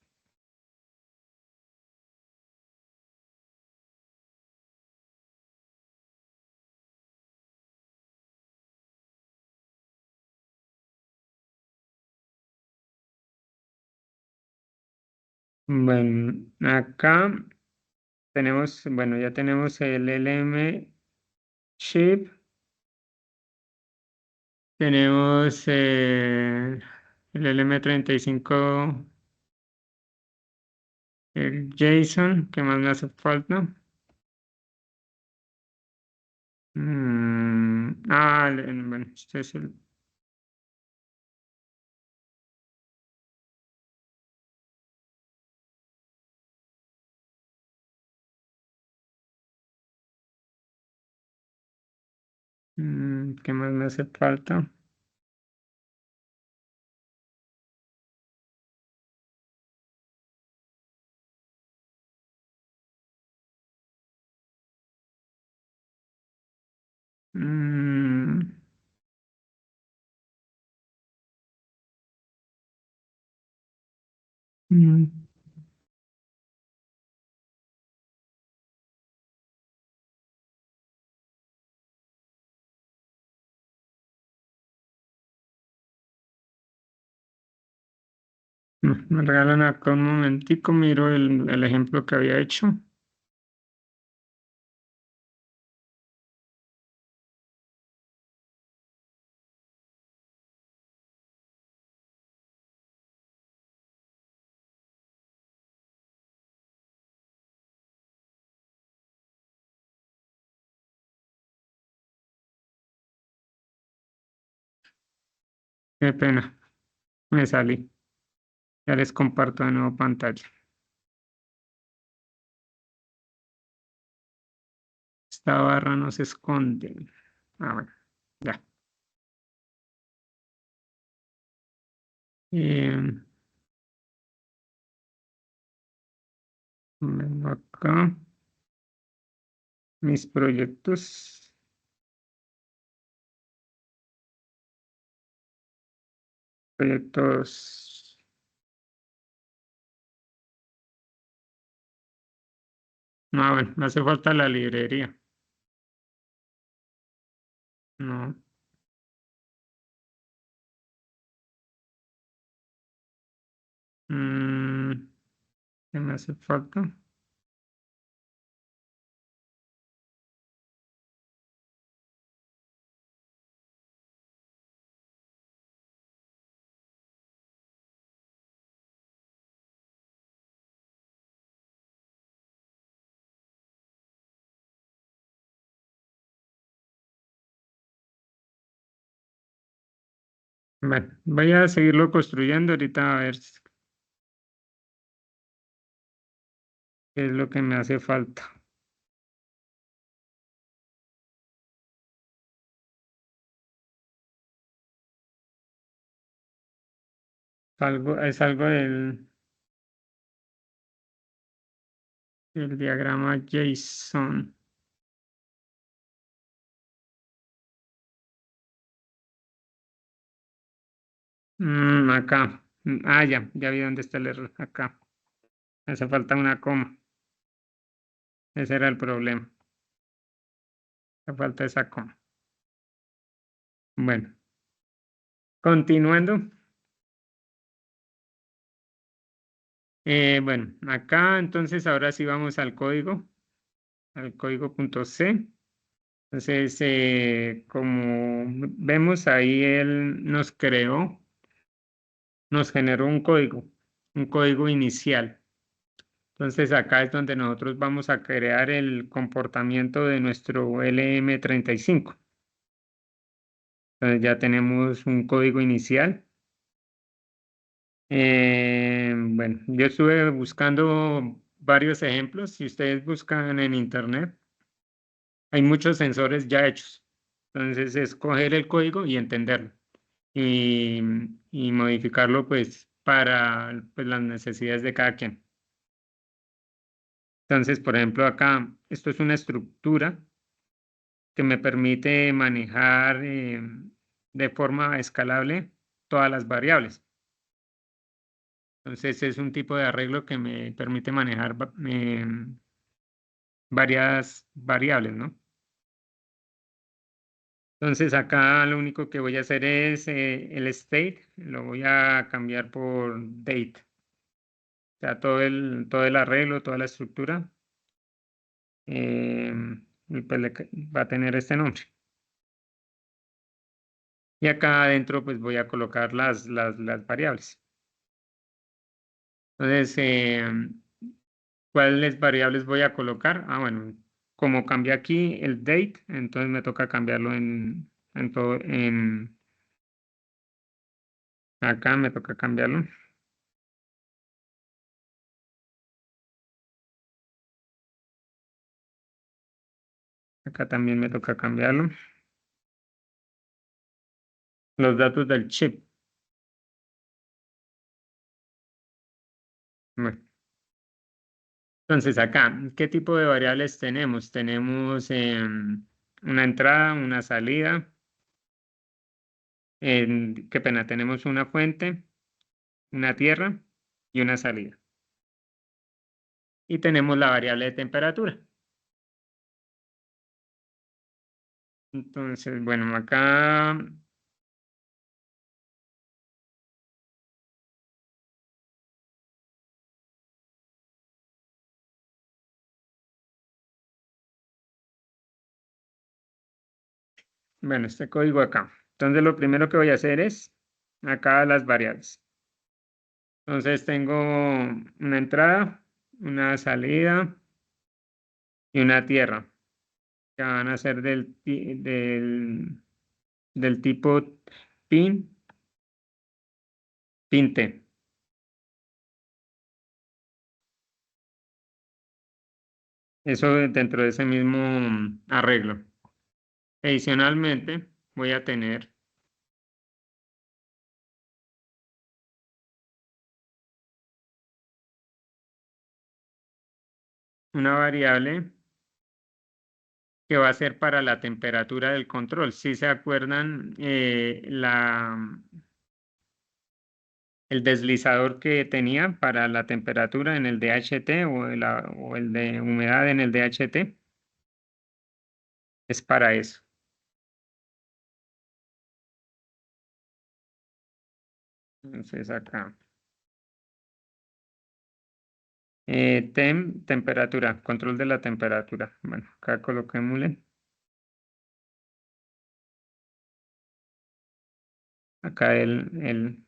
Bueno, acá tenemos, bueno, ya tenemos el LM chip, tenemos el LM35, el JSON, ¿qué más me hace falta? Bueno, este es ¿Qué más me hace falta? Mm, mm, Me regalan acá un momentico, miro el ejemplo que había hecho. Qué pena, me salí. Ya les comparto de nuevo pantalla. Esta barra no se esconde. Ah, bueno, ya. Eh, Vengo acá. Mis proyectos. Proyectos. No, bueno, me hace falta la librería. No. Mm, ¿Qué me hace falta? Bueno, voy a seguirlo construyendo ahorita a ver qué es lo que me hace falta. Es algo del diagrama JSON. Acá. Ya vi dónde está el error. Acá. Hace falta una coma. Ese era el problema. Hace falta esa coma. Bueno, continuando. Bueno, acá entonces ahora sí vamos al código punto C. Entonces, como vemos ahí, él nos generó un código inicial. Entonces, acá es donde nosotros vamos a crear el comportamiento de nuestro LM35. Entonces, ya tenemos un código inicial. Bueno, yo estuve buscando varios ejemplos. Si ustedes buscan en internet, hay muchos sensores ya hechos. Entonces, es coger el código y entenderlo y, y modificarlo pues para pues, las necesidades de cada quien. Entonces, por ejemplo, acá, esto es una estructura que me permite manejar de forma escalable todas las variables. Entonces, es un tipo de arreglo que me permite manejar varias variables, ¿no? Entonces, acá lo único que voy a hacer es el state, lo voy a cambiar por date. O sea, todo el arreglo, toda la estructura y pues va a tener este nombre. Y acá adentro pues voy a colocar las variables. Entonces, ¿cuáles variables voy a colocar? Bueno, como cambié aquí el date, entonces me toca cambiarlo en todo, acá me toca cambiarlo. Acá también me toca cambiarlo. los datos del chip. Bueno, entonces acá, ¿qué tipo de variables tenemos? Tenemos una entrada, una salida, qué pena, tenemos una fuente, una tierra y una salida. Y tenemos la variable de temperatura. Entonces, bueno, acá bueno, este código acá. Entonces, lo primero que voy a hacer es acá las variables. Entonces, tengo una entrada, una salida y una tierra, que van a ser del tipo pin, pinte. Eso dentro de ese mismo arreglo. Adicionalmente, voy a tener una variable que va a ser para la temperatura del control. Si se acuerdan, el deslizador que tenía para la temperatura en el DHT o el de humedad en el DHT, es para eso. Entonces acá, temperatura, control de la temperatura. Bueno, acá coloquémosle. Acá el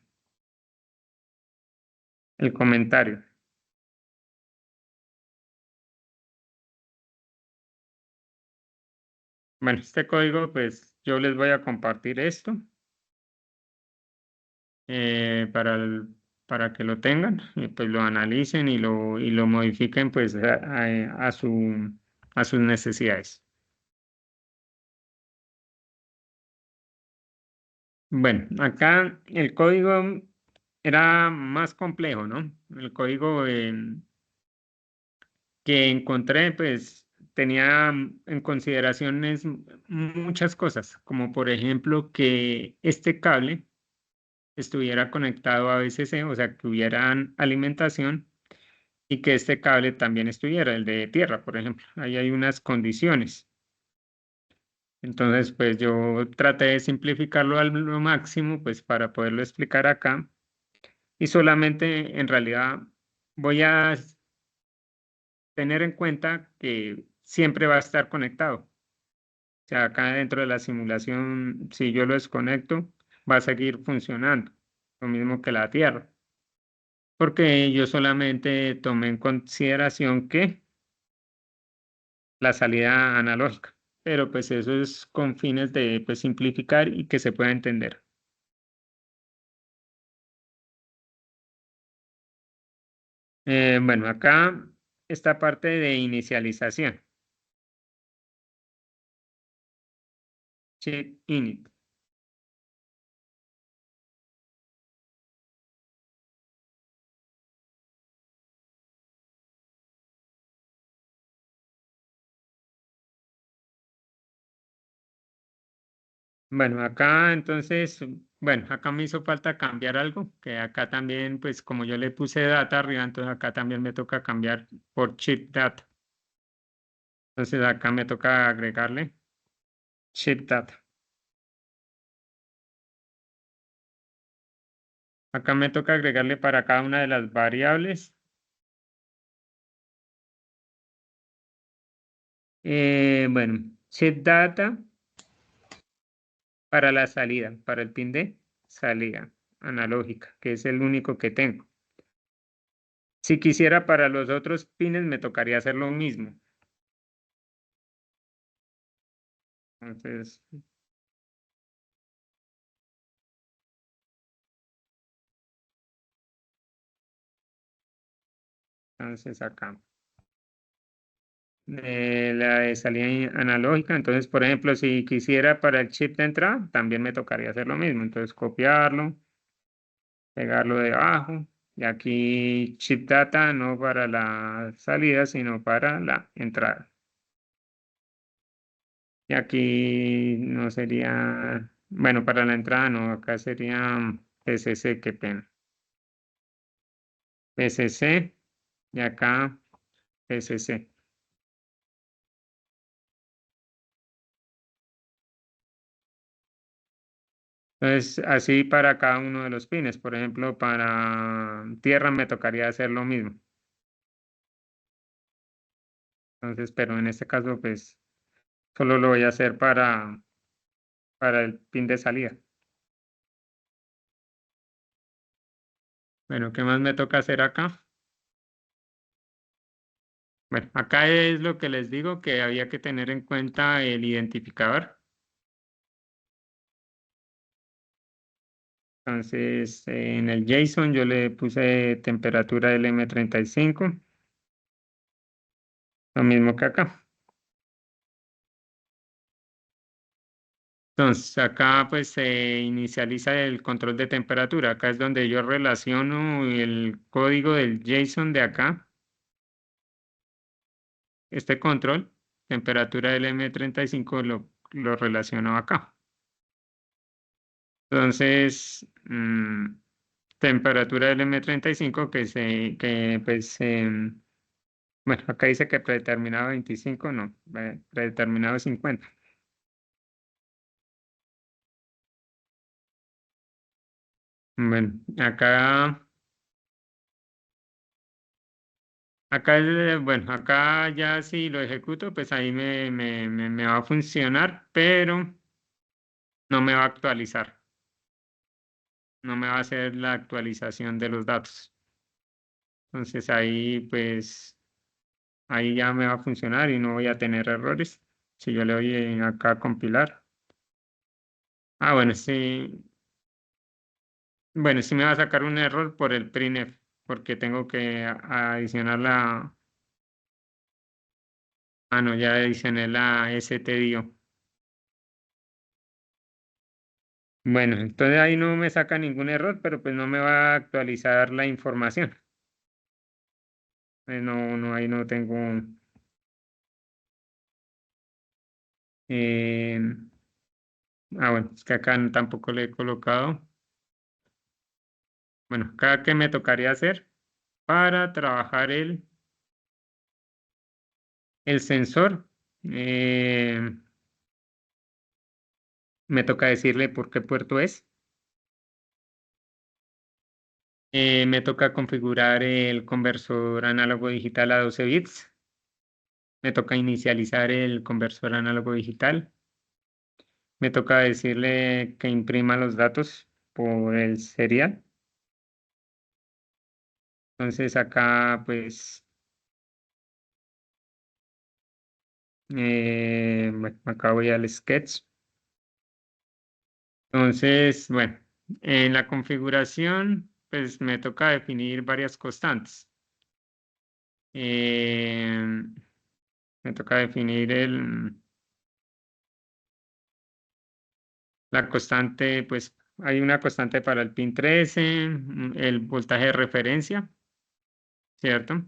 comentario. Bueno, este código, pues yo les voy a compartir esto eh, para, para que lo tengan y pues lo analicen y lo modifiquen pues a sus necesidades. Bueno, acá el código era más complejo, ¿no? El código que encontré, pues tenía en consideraciones muchas cosas, como por ejemplo que este cable estuviera conectado a VCC, o sea, que hubieran alimentación y que este cable también estuviera, el de tierra, por ejemplo. Ahí hay unas condiciones. Entonces, pues yo traté de simplificarlo al lo máximo, pues para poderlo explicar acá. Y solamente, en realidad, voy a tener en cuenta que siempre va a estar conectado. O sea, acá dentro de la simulación, si yo lo desconecto, va a seguir funcionando. Lo mismo que la Tierra. Porque yo solamente tomé en consideración que la salida analógica. Pero pues eso es con fines de pues, simplificar y que se pueda entender. Bueno, acá esta parte de inicialización. Chip init. Bueno, acá entonces, bueno, acá me hizo falta cambiar algo, que acá también, pues como yo le puse data arriba, entonces acá también me toca cambiar por chip data. Entonces acá me toca agregarle chip data. Acá me toca agregarle para cada una de las variables. Bueno, chip data para la salida, para el pin de salida analógica, que es el único que tengo. Si quisiera para los otros pines me tocaría hacer lo mismo. Entonces, entonces acá. la de salida analógica. Entonces, por ejemplo, si quisiera para el chip de entrada, también me tocaría hacer lo mismo. Entonces, copiarlo, pegarlo debajo. Y aquí chip data no para la salida, sino para la entrada. Y aquí no sería, bueno, para la entrada no, acá sería PCC, qué pena. PCC y acá PCC. Entonces, así para cada uno de los pines. Por ejemplo, para tierra me tocaría hacer lo mismo. Entonces, pero en este caso, pues, solo lo voy a hacer para el pin de salida. Bueno, ¿qué más me toca hacer acá? Bueno, acá es lo que les digo que había que tener en cuenta el identificador. Entonces, en el JSON yo le puse temperatura del M35, lo mismo que acá. Entonces, acá pues se inicializa el control de temperatura. Acá es donde yo relaciono el código del JSON de acá, este control, temperatura del M35 lo relaciono acá. Entonces, temperatura del M35 que pues, bueno, acá dice que predeterminado 25, no, predeterminado 50. Bueno, bueno, acá ya si lo ejecuto, pues ahí me va a funcionar, pero no me va a actualizar, no me va a hacer la actualización de los datos. Entonces ahí pues, ahí ya me va a funcionar y no voy a tener errores. Si yo le doy acá a compilar. Ah, bueno, sí me va a sacar un error por el printf, porque tengo que adicionar la, no, ya adicioné la stdio. Bueno, entonces ahí no me saca ningún error, pero pues no me va a actualizar la información. No, ahí no tengo. eh, bueno, es que acá tampoco le he colocado. Bueno, acá que me tocaría hacer para trabajar el sensor. eh, Me toca decirle por qué puerto es. Me toca configurar el conversor análogo digital a 12 bits. Me toca inicializar el conversor análogo digital. Me toca decirle que imprima los datos por el serial. Entonces acá pues bueno, acá voy al sketch. Entonces, bueno, en la configuración pues me toca definir varias constantes. Eh, Me toca definir la constante, pues hay una constante para el pin 13, el voltaje de referencia, ¿cierto?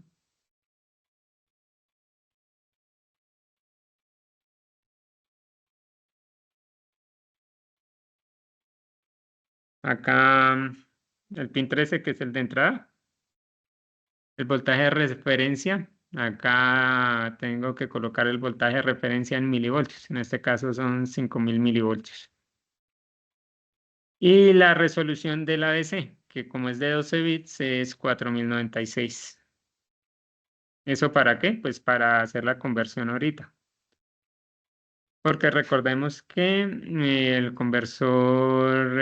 Acá el pin 13 que es el de entrada, el voltaje de referencia, acá tengo que colocar el voltaje de referencia en milivoltios, en este caso son 5000 milivoltios. Y la resolución del ADC, que como es de 12 bits, es 4096. ¿Eso para qué? Pues para hacer la conversión ahorita. Porque recordemos que el conversor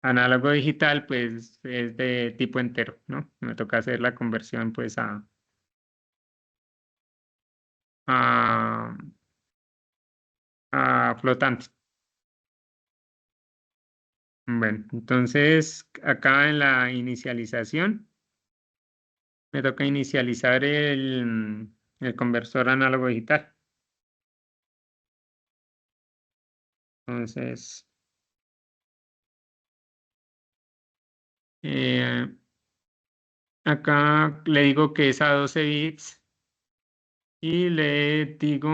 análogo digital, pues es de tipo entero, ¿no? Me toca hacer la conversión, pues, a, a flotante. Bueno, entonces acá en la inicialización, me toca inicializar el conversor análogo digital. Entonces, acá le digo que es a 12 bits y le digo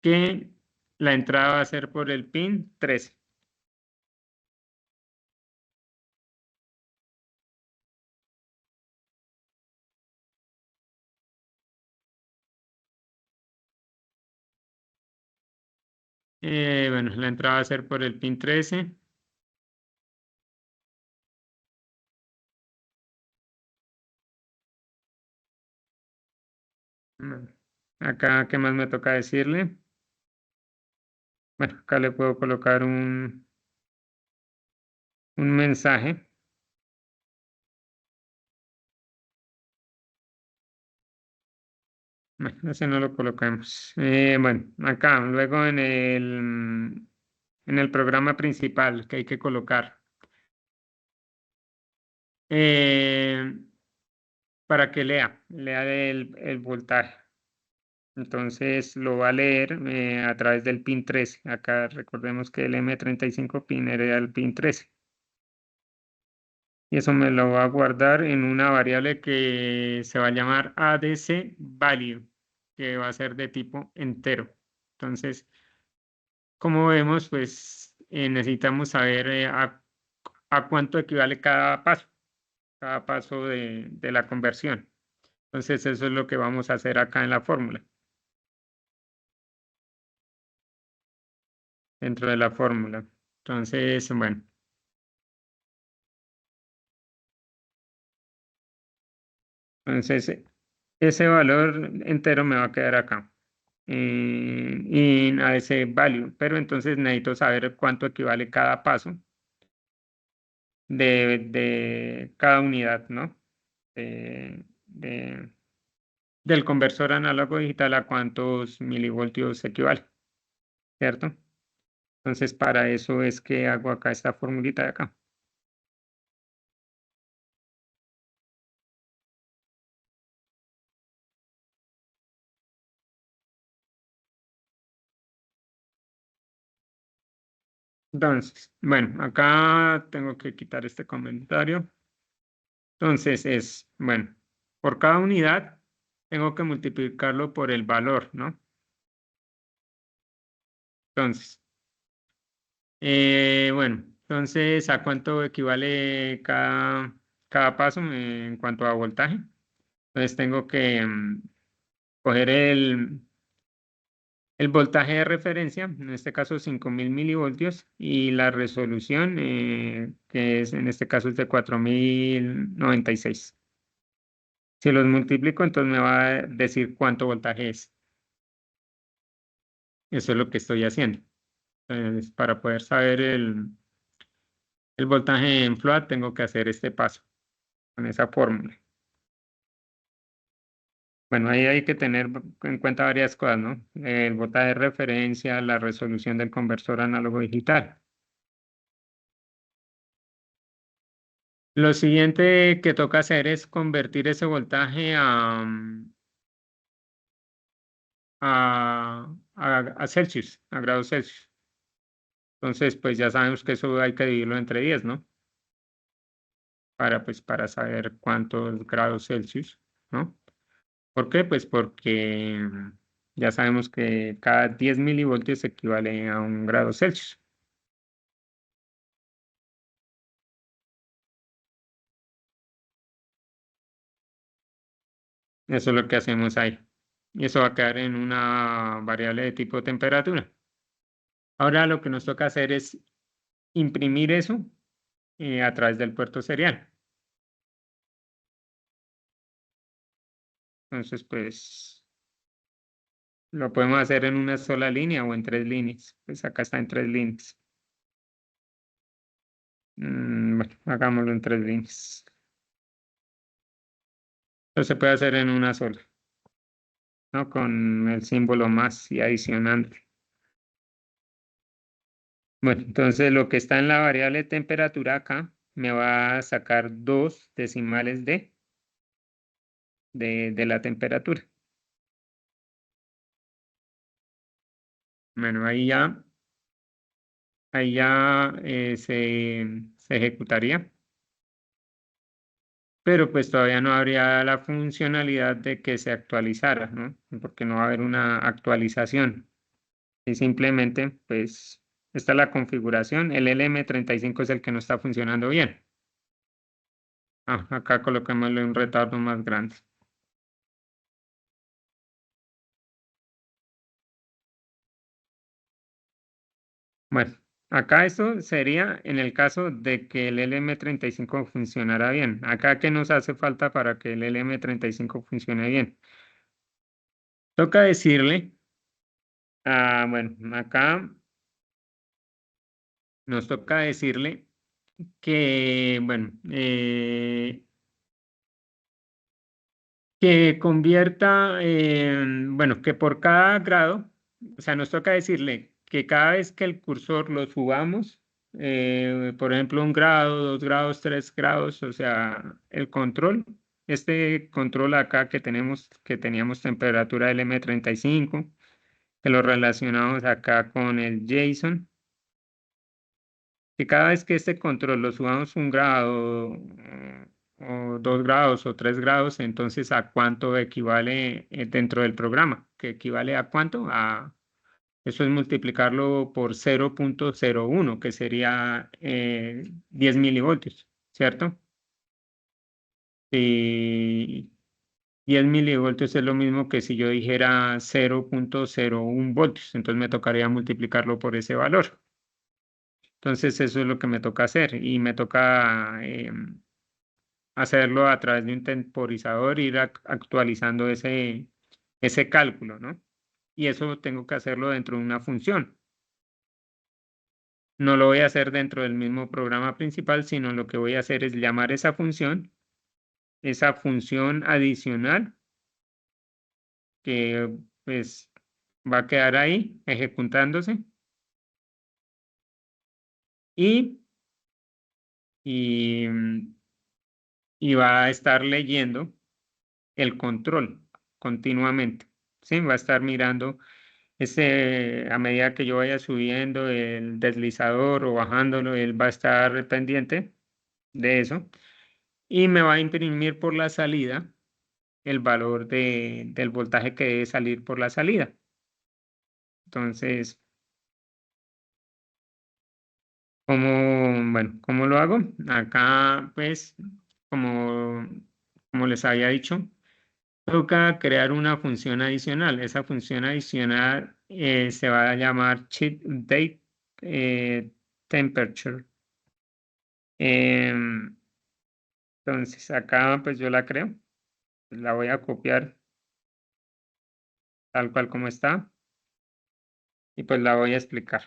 que la entrada va a ser por el pin 13. Bueno, la entrada va a ser por el pin 13. Bueno, acá, ¿qué más me toca decirle? Bueno, acá le puedo colocar un mensaje. Bueno, ese no lo colocamos. Bueno, acá, luego en el programa principal que hay que colocar. eh, para que lea el voltaje. Entonces lo va a leer a través del pin 13. Acá recordemos que el M35 pin era el pin 13. Y eso me lo va a guardar en una variable que se va a llamar ADC value, que va a ser de tipo entero. Entonces, como vemos, pues necesitamos saber a cuánto equivale cada paso de la conversión. Entonces, eso es lo que vamos a hacer acá en la fórmula. Dentro de la fórmula. Entonces, bueno. Entonces, ese valor entero me va a quedar acá. Y a ese value. Pero entonces necesito saber cuánto equivale cada paso de cada unidad, ¿no? De, de- del conversor análogo digital a cuántos milivoltios equivale, ¿cierto? Entonces, para eso es que hago acá esta formulita de acá. Entonces, bueno, acá tengo que quitar este comentario. Entonces bueno, por cada unidad tengo que multiplicarlo por el valor, ¿no? Entonces, bueno, entonces, ¿a cuánto equivale cada paso en cuanto a voltaje? Entonces, tengo que coger el voltaje de referencia, en este caso 5000 milivoltios, y la resolución, que es en este caso es de 4096. Si los multiplico, entonces me va a decir cuánto voltaje es. Eso es lo que estoy haciendo. Entonces, para poder saber el voltaje en float, tengo que hacer este paso con esa fórmula. Bueno, ahí hay que tener en cuenta varias cosas, ¿no? El voltaje de referencia, la resolución del conversor análogo digital. Lo siguiente que toca hacer es convertir ese voltaje a Celsius, a grados Celsius. Entonces, pues ya sabemos que eso hay que dividirlo entre 10, ¿no? Para saber cuántos grados Celsius, ¿no? ¿Por qué? Pues porque ya sabemos que cada 10 milivoltios equivale a 1 grado Celsius. Eso es lo que hacemos ahí. Y eso va a quedar en una variable de tipo temperatura. Ahora lo que nos toca hacer es imprimir eso a través del puerto serial. Entonces, pues lo podemos hacer en una sola línea o en 3 líneas. Pues acá está en 3 líneas. Bueno, hagámoslo en 3 líneas. Eso se puede hacer en una sola, ¿no? Con el símbolo más y adicionante. Bueno, entonces lo que está en la variable temperatura acá me va a sacar 2 decimales de la temperatura. Bueno, ahí ya se ejecutaría, pero pues todavía no habría la funcionalidad de que se actualizara, ¿no? Porque no va a haber una actualización. Y simplemente, pues, esta es la configuración. El LM35 es el que no está funcionando bien. Acá colocémosle un retardo más grande. Bueno, acá esto sería en el caso de que el LM35 funcionara bien. Acá, ¿qué nos hace falta para que el LM35 funcione bien? Toca decirle, bueno, acá nos toca decirle que, bueno, que convierta, bueno, que por cada grado, o sea, nos toca decirle que cada vez que el cursor lo subamos, por ejemplo, 1 grado, 2 grados, 3 grados, o sea, el control, este control acá que teníamos temperatura LM35, que lo relacionamos acá con el JSON, que cada vez que este control lo subamos 1 grado, o 2 grados o 3 grados, entonces ¿a cuánto equivale dentro del programa? ¿Que equivale a cuánto? Eso es multiplicarlo por 0,01, que sería 10 milivoltios, ¿cierto? Y 10 milivoltios es lo mismo que si yo dijera 0,01 voltios, entonces me tocaría multiplicarlo por ese valor. Entonces eso es lo que me toca hacer y me toca hacerlo a través de un temporizador, ir actualizando ese cálculo, ¿no? Y eso tengo que hacerlo dentro de una función. No lo voy a hacer dentro del mismo programa principal, sino lo que voy a hacer es llamar esa función adicional que pues va a quedar ahí ejecutándose y, y, y va a estar leyendo el control continuamente, ¿sí? Va a estar mirando a medida que yo vaya subiendo el deslizador o bajándolo, él va a estar pendiente de eso y me va a imprimir por la salida el valor del voltaje que debe salir por la salida. Entonces, bueno, ¿cómo lo hago? Acá, pues, como, como les había dicho, toca crear una función adicional. Esa función adicional se va a llamar chip date temperature. Em, entonces acá pues yo la creo, la voy a copiar tal cual como está y pues la voy a explicar.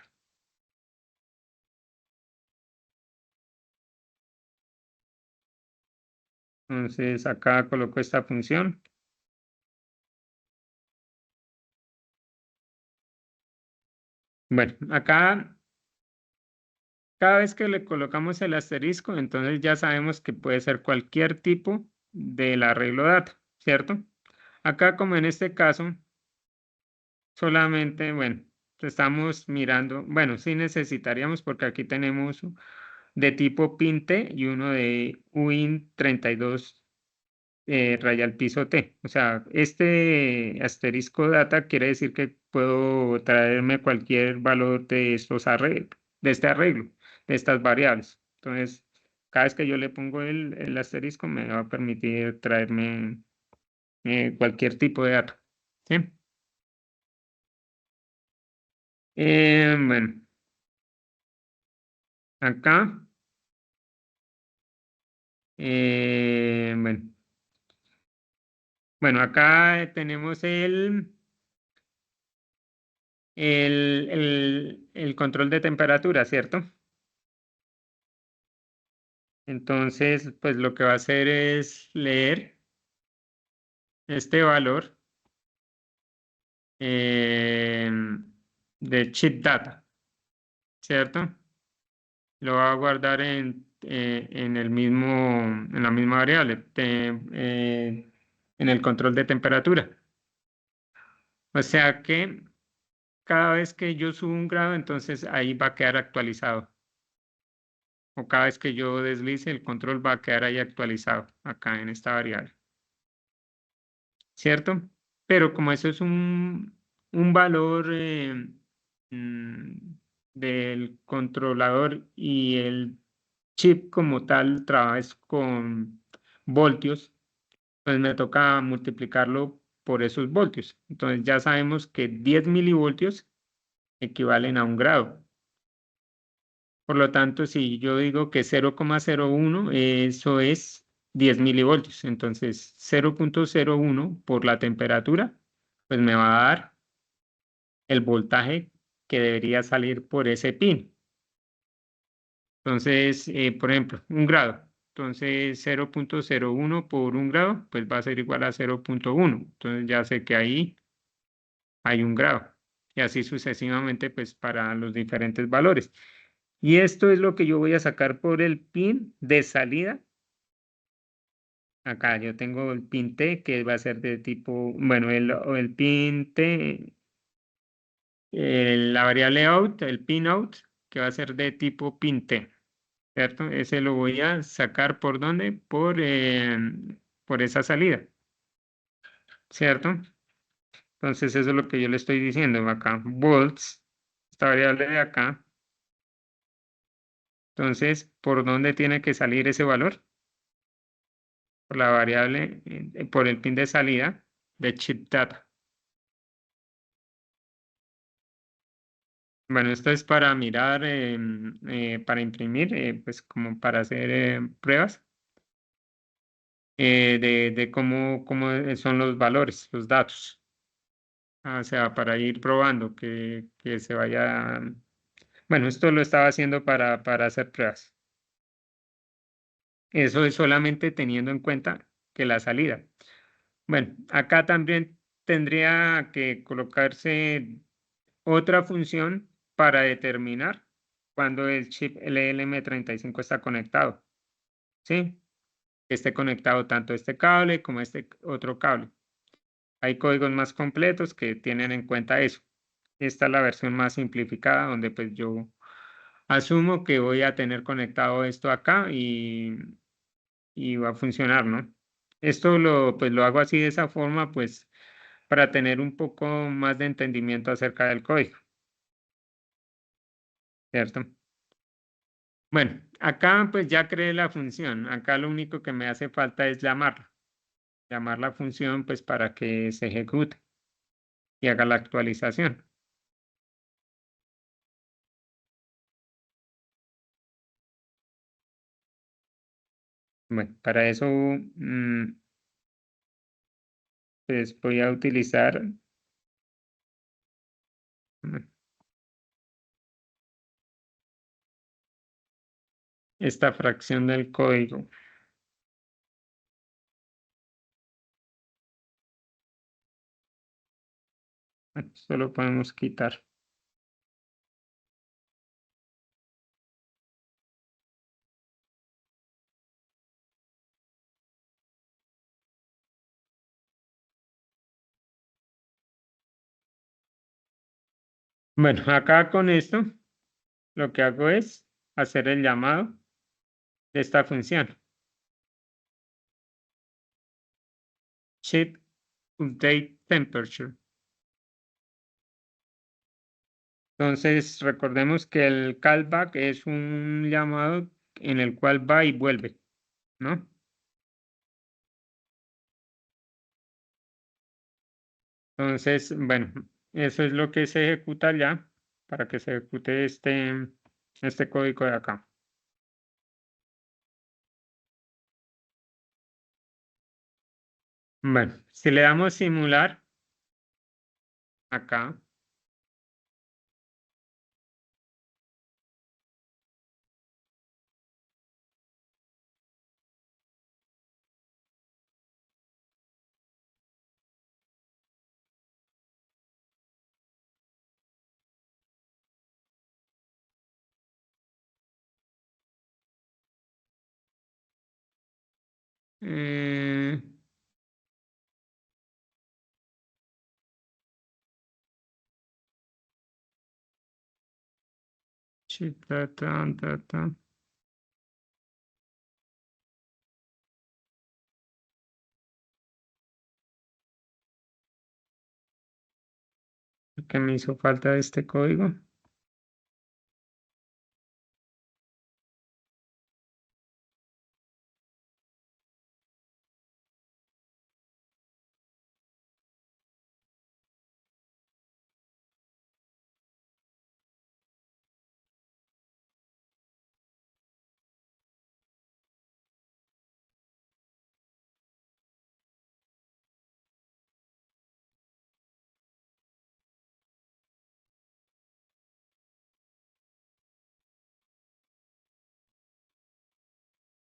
Entonces acá coloco esta función. Bueno, acá cada vez que le colocamos el asterisco, entonces ya sabemos que puede ser cualquier tipo del arreglo data, ¿cierto? Acá como en este caso, solamente, bueno, estamos mirando, bueno, sí necesitaríamos porque aquí tenemos de tipo PIN-T y uno de UIN32 raya al piso T. O sea, este asterisco data quiere decir que puedo traerme cualquier valor de estos arreglos, de este arreglo, de estas variables. Entonces, cada vez que yo le pongo el asterisco me va a permitir traerme cualquier tipo de dato. ¿Sí? Bueno, acá, bueno, acá tenemos el control de temperatura, ¿cierto? Entonces, pues lo que va a hacer es leer este valor eh, de chip data, ¿cierto? Lo va a guardar en la misma variable, en el control de temperatura. O sea que cada vez que yo subo un grado, entonces ahí va a quedar actualizado. O cada vez que yo deslice, el control va a quedar ahí actualizado, acá en esta variable. ¿Cierto? Pero como eso es un valor mm, del controlador y el chip como tal trabaja con voltios, pues me toca multiplicarlo por esos voltios. Entonces ya sabemos que 10 milivoltios equivalen a un grado. Por lo tanto, si yo digo que 0,01, eso es 10 milivoltios. Entonces, 0,01 por la temperatura, pues me va a dar el voltaje que debería salir por ese pin. Entonces, por ejemplo, un grado. Entonces, 0,01 por un grado, pues va a ser igual a 0,1. Entonces, ya sé que ahí hay un grado. Y así sucesivamente, pues para los diferentes valores. Y esto es lo que yo voy a sacar por el pin de salida. Acá yo tengo el pin T que va a ser de tipo, bueno, el pin T, la variable out, el pin out, que va a ser de tipo pin T, ¿cierto? Ese lo voy a sacar por dónde? Por esa salida, ¿cierto? Entonces eso es lo que yo le estoy diciendo acá, volts, esta variable de acá. Entonces, ¿por dónde tiene que salir ese valor? Por la variable, por el pin de salida de chip data. Bueno, esto es para mirar, para imprimir, pues como para hacer pruebas de cómo son los valores, los datos. O sea, para ir probando que se vaya. Bueno, esto lo estaba haciendo para hacer pruebas. Eso es solamente teniendo en cuenta que la salida. Bueno, acá también tendría que colocarse otra función para determinar cuando el chip LLM35 está conectado, ¿sí? Que esté conectado tanto este cable como este otro cable. Hay códigos más completos que tienen en cuenta eso. Esta es la versión más simplificada donde pues yo asumo que voy a tener conectado esto acá y va a funcionar, ¿no? Esto pues lo hago así de esa forma pues para tener un poco más de entendimiento acerca del código, ¿cierto? Bueno, acá pues ya creé la función. Acá lo único que me hace falta es llamarla. Llamar la función pues para que se ejecute y haga la actualización. Bueno, para eso pues voy a utilizar mm, esta fracción del código. Esto lo podemos quitar. Bueno, acá con esto lo que hago es hacer el llamado de esta función. Chip update temperature. Entonces, recordemos que el callback es un llamado en el cual va y vuelve, ¿no? Entonces, bueno, eso es lo que se ejecuta ya para que se ejecute este código de acá. Bueno, si le damos simular acá, eh, chip data. ¿Qué me hizo falta este código?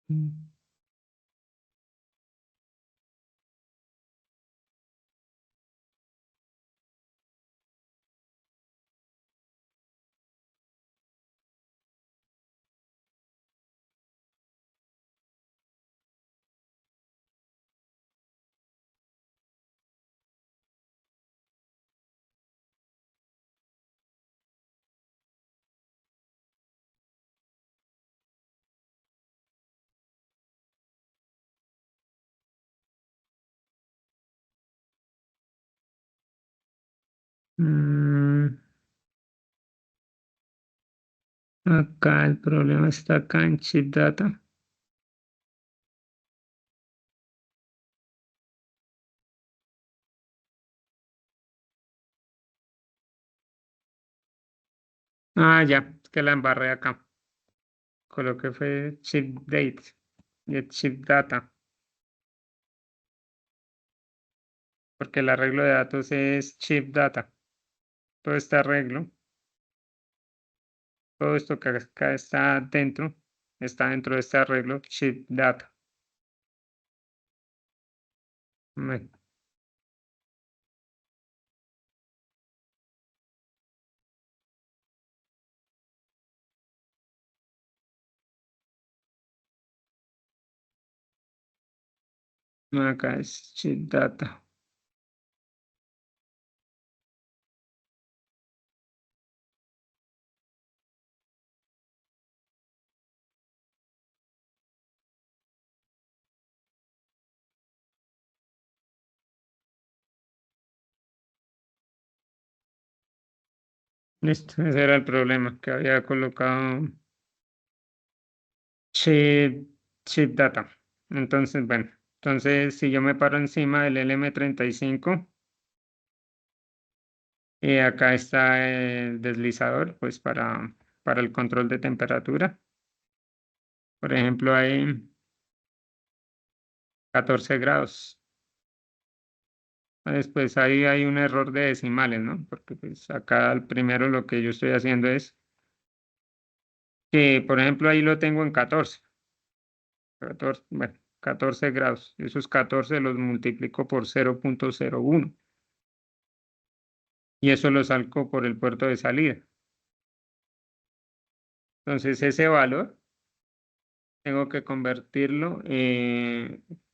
Mm. Mm, acá el problema está acá en chip data. Ah, ya, es que la embarré acá. Coloqué fue chip date y el chip data, porque el arreglo de datos es chip data. Todo este arreglo, todo esto que acá está dentro de este arreglo chip data. Me- Acá es chip data. Listo, ese era el problema, que había colocado chip, chip data. Entonces, bueno, entonces si yo me paro encima del LM35, y acá está el deslizador, pues para el control de temperatura. Por ejemplo, hay 14 grados. Después ahí hay un error de decimales, ¿no? Porque pues acá al primero lo que yo estoy haciendo es que, por ejemplo, ahí lo tengo en 14, bueno, 14 grados. Esos 14 los multiplico por 0,01 y eso lo saco por el puerto de salida. Entonces ese valor tengo que convertirlo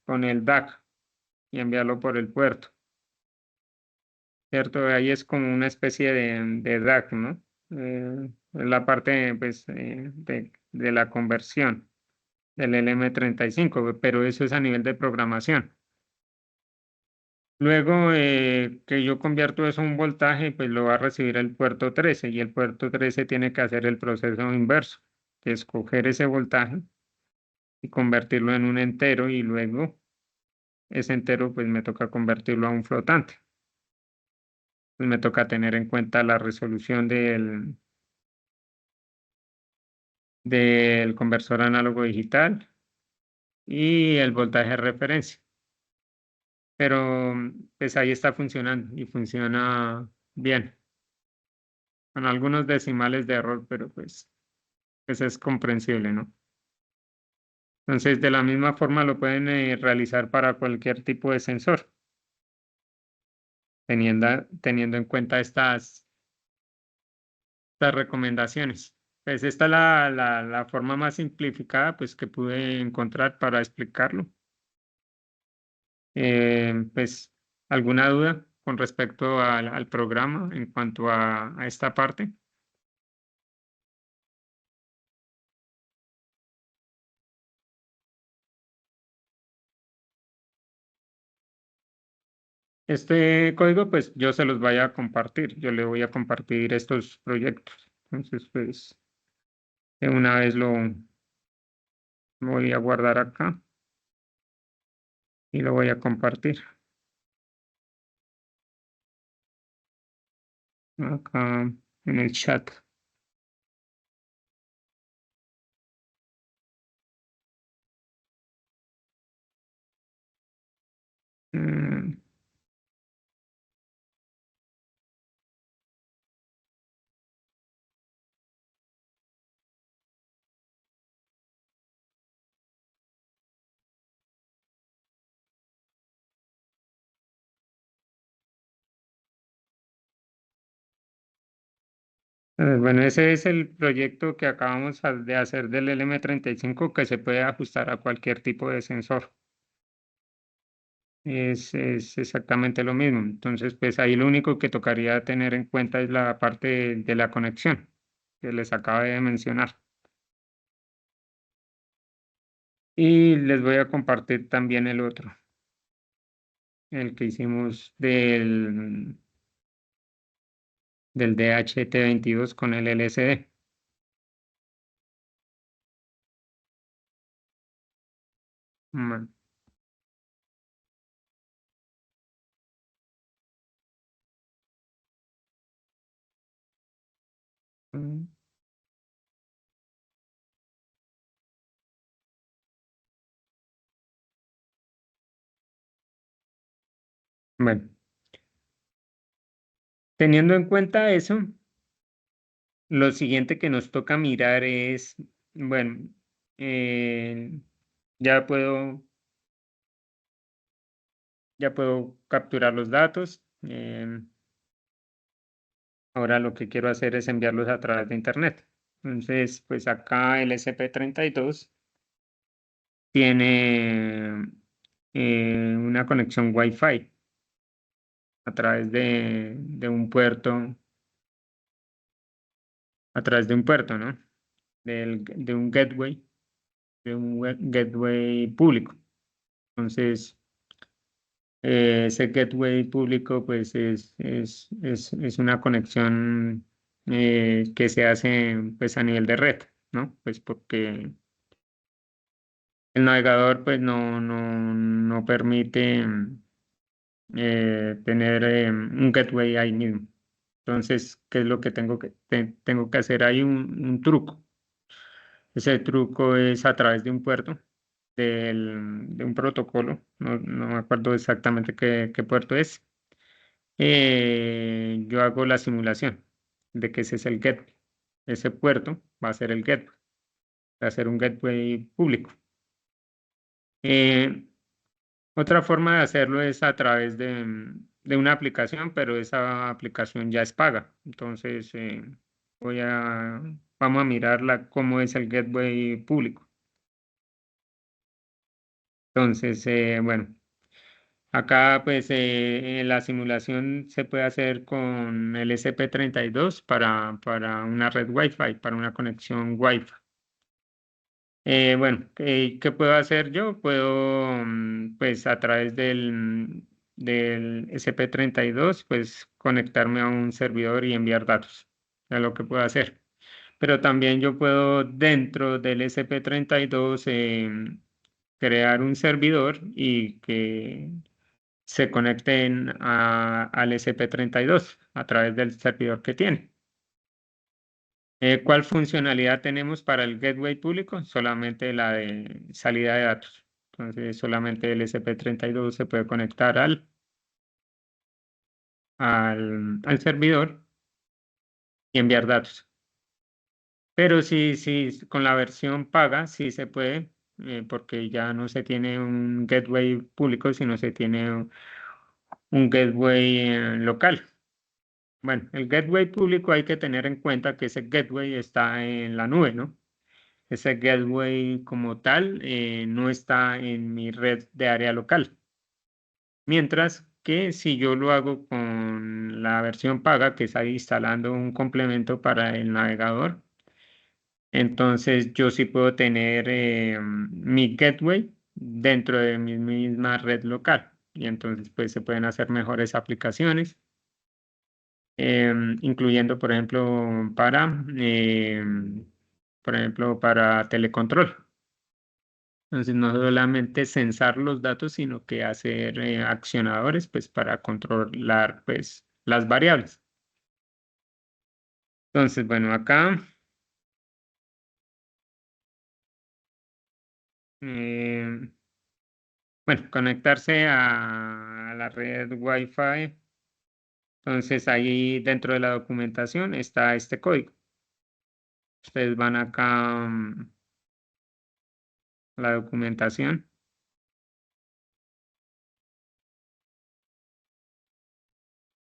con el DAC y enviarlo por el puerto, ¿cierto? Ahí es como una especie de DAC, ¿no? Es la parte pues, de la conversión del LM35, pero eso es a nivel de programación. Luego que yo convierto eso a un voltaje, pues lo va a recibir el puerto 13 y el puerto 13 tiene que hacer el proceso inverso, que es coger ese voltaje y convertirlo en un entero y luego ese entero pues me toca convertirlo a un flotante. Pues me toca tener en cuenta la resolución del conversor análogo digital y el voltaje de referencia. Pero pues ahí está funcionando y funciona bien, con algunos decimales de error, pero pues es comprensible, ¿no? Entonces, de la misma forma lo pueden realizar para cualquier tipo de sensor, teniendo en cuenta estas recomendaciones. Pues esta es la forma más simplificada pues, que pude encontrar para explicarlo. Pues, ¿alguna duda con respecto al programa en cuanto a esta parte? Este código, pues yo se los voy a compartir. Yo le voy a compartir estos proyectos. Entonces, pues de una vez lo voy a guardar acá y lo voy a compartir acá en el chat. Mm, Bueno, ese es el proyecto que acabamos de hacer del LM35 que se puede ajustar a cualquier tipo de sensor. Es exactamente lo mismo. Entonces, pues ahí lo único que tocaría tener en cuenta es la parte de la conexión que les acabo de mencionar. Y les voy a compartir también el otro, el que hicimos del DHT22 con el LCD. Bueno, mm, bueno, teniendo en cuenta eso, lo siguiente que nos toca mirar es, bueno, eh, ya puedo, ya puedo capturar los datos. Ahora lo que quiero hacer es enviarlos a través de Internet. Entonces, pues acá el SP32 tiene una conexión Wi-Fi a través de un puerto, a través de un puerto, ¿no? De un gateway, gateway público. Entonces, ese gateway público, pues es una conexión que se hace pues a nivel de red, ¿no? Pues porque el navegador pues no permite tener un gateway ahí mismo. Entonces, ¿qué es lo que tengo que hacer? Hay un truco. Ese truco es a través de un puerto, de un protocolo. No me acuerdo exactamente qué puerto es. Yo hago la simulación de que ese es el gateway. Ese puerto va a ser el gateway. Va a ser un gateway público. Eh, Otra forma de hacerlo es a través de una aplicación, pero esa aplicación ya es paga. Entonces, vamos a mirarla cómo es el gateway público. Entonces, bueno, acá pues la simulación se puede hacer con el SP32 para una red Wi-Fi, para una conexión Wi-Fi. Bueno, ¿qué puedo hacer yo? Puedo, pues a través del SP32, pues conectarme a un servidor y enviar datos. Es lo que puedo hacer. Pero también yo puedo dentro del SP32 crear un servidor y que se conecten al SP32 a través del servidor que tiene. ¿Cuál funcionalidad tenemos para el gateway público? Solamente la de salida de datos. Entonces, solamente el SP32 se puede conectar al servidor y enviar datos. Pero sí, con la versión paga sí se puede, porque ya no se tiene un gateway público, sino se tiene un gateway local. Bueno, el gateway público hay que tener en cuenta que ese gateway está en la nube, ¿no? Ese gateway como tal no está en mi red de área local. Mientras que si yo lo hago con la versión paga, que está instalando un complemento para el navegador, entonces yo sí puedo tener mi gateway dentro de mi misma red local. y entonces pues se pueden hacer mejores aplicaciones, incluyendo, por ejemplo, para telecontrol. Entonces, no solamente censar los datos, sino que hacer accionadores, pues, para controlar, pues, las variables. Entonces, bueno, acá, eh, bueno, conectarse a la red Wi-Fi. Entonces, ahí dentro de la documentación está este código. Ustedes van acá a la documentación.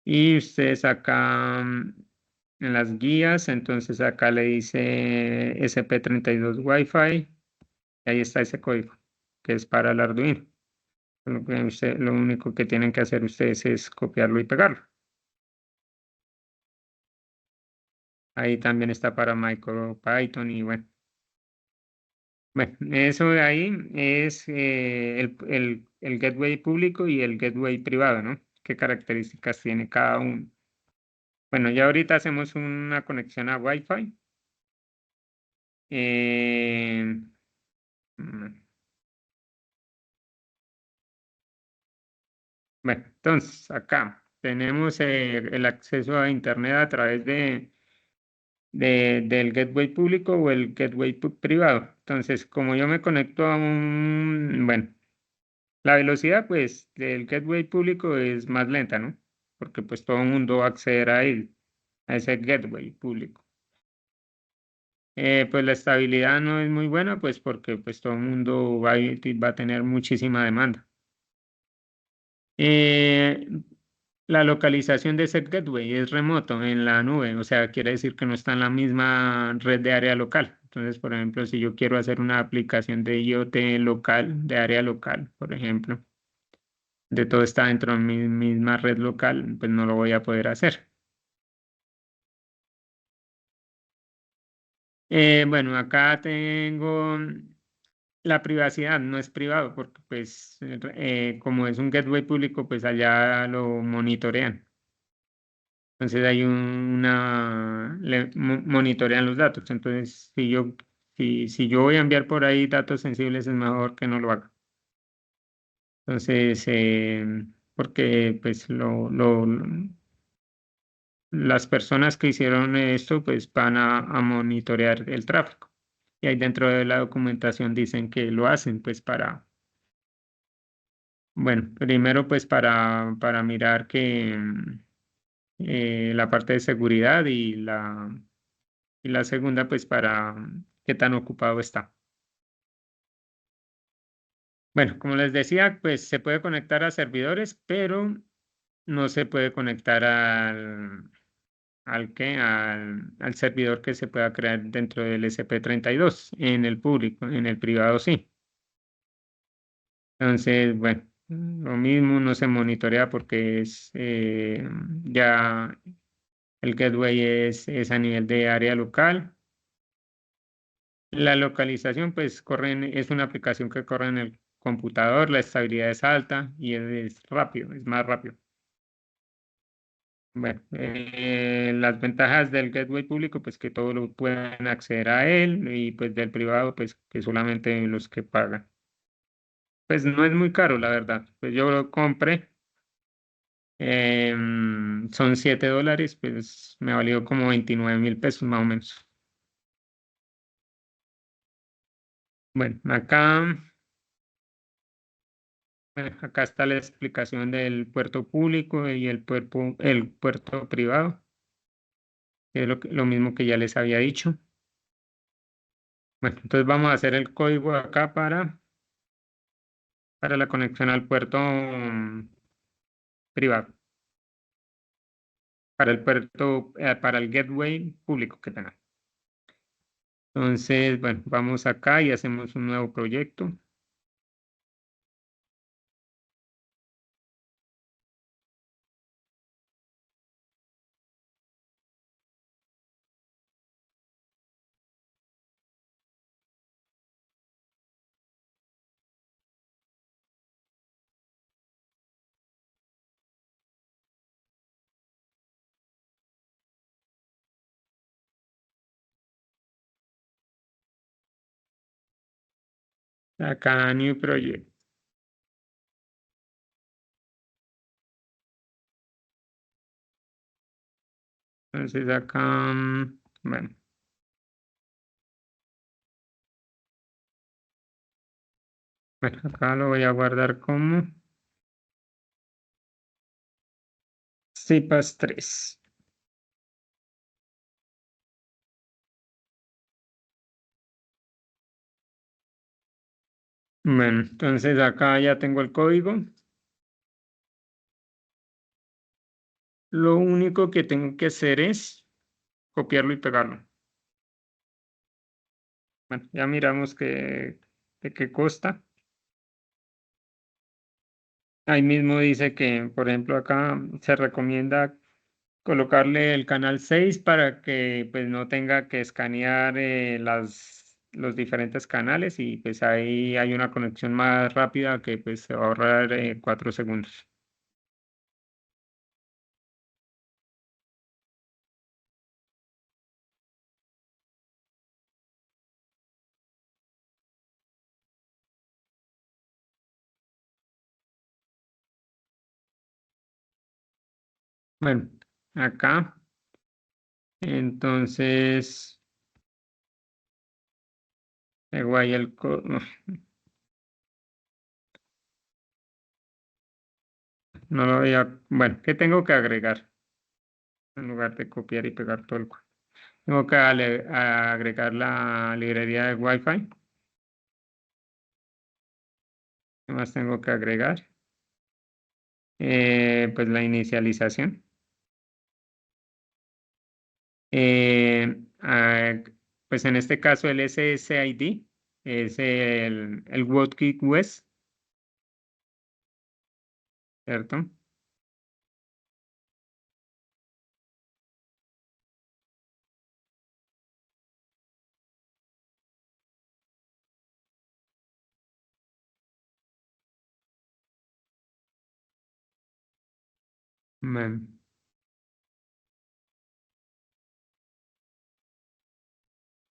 Y ustedes acá en las guías, entonces acá le dice SP32 Wi-Fi, y ahí está ese código, que es para el Arduino. Lo único que tienen que hacer ustedes es copiarlo y pegarlo. Ahí también está para MicroPython y bueno. Bueno, eso de ahí es el gateway público y el gateway privado, ¿no? ¿Qué características tiene cada uno? Bueno, ya ahorita hacemos una conexión a Wi-Fi. Eh, mm, bueno, entonces acá tenemos el acceso a Internet a través del gateway público o el gateway privado. Entonces, como yo me conecto bueno, la velocidad pues del gateway público es más lenta, ¿no? Porque pues todo el mundo va a acceder a él, a ese gateway público. Pues la estabilidad no es muy buena, pues porque pues todo el mundo va a tener muchísima demanda. Eh, la localización de ese gateway es remoto en la nube, o sea, quiere decir que no está en la misma red de área local. Entonces, por ejemplo, si yo quiero hacer una aplicación de IoT local, de área local, por ejemplo, de todo está dentro de mi misma red local, pues no lo voy a poder hacer. Bueno, acá tengo la privacidad, no es privado, porque pues como es un gateway público, pues allá lo monitorean. Entonces hay monitorean los datos. Entonces, si yo voy a enviar por ahí datos sensibles, es mejor que no lo haga. Entonces, porque pues las personas que hicieron esto, pues van a monitorear el tráfico. Y ahí dentro de la documentación dicen que lo hacen, pues bueno, primero pues para mirar que la parte de seguridad y la segunda pues para qué tan ocupado está. Bueno, como les decía, pues se puede conectar a servidores, pero no se puede conectar al servidor que se pueda crear dentro del SP32 en el público, en el privado sí. Entonces, bueno, lo mismo no se monitorea porque es ya el gateway es a nivel de área local. La localización, pues, es una aplicación que corre en el computador, la estabilidad es alta y es rápido, es más rápido. Bueno, las ventajas del gateway público, pues que todos lo pueden acceder a él y pues del privado, pues que solamente los que pagan. Pues no es muy caro, la verdad. Pues yo lo compré, son $7, pues me valió como 29.000 pesos más o menos. Bueno, acá está la explicación del puerto público y el puerto privado, que es lo mismo que ya les había dicho. Bueno, entonces vamos a hacer el código acá para la conexión al puerto privado, para el gateway público que tenemos. Entonces, bueno, vamos acá y hacemos un nuevo proyecto. Acá New Project. Entonces acá, bueno. Bueno, acá lo voy a guardar como CIPAS 3. Bueno, entonces acá ya tengo el código. Lo único que tengo que hacer es copiarlo y pegarlo. Bueno, ya miramos de qué consta. Ahí mismo dice que, por ejemplo, acá se recomienda colocarle el canal 6 para que pues no tenga que escanear los diferentes canales y pues ahí hay una conexión más rápida que pues se va a ahorrar 4 segundos. Bueno, acá, entonces, pego ahí el código. No lo voy a, bueno, ¿qué tengo que agregar? En lugar de copiar y pegar todo el código. Tengo que agregar la librería de Wi-Fi. ¿Qué más tengo que agregar? Pues la inicialización. Ah, pues en este caso el SSID es el WOTKIT West, ¿cierto? Bueno,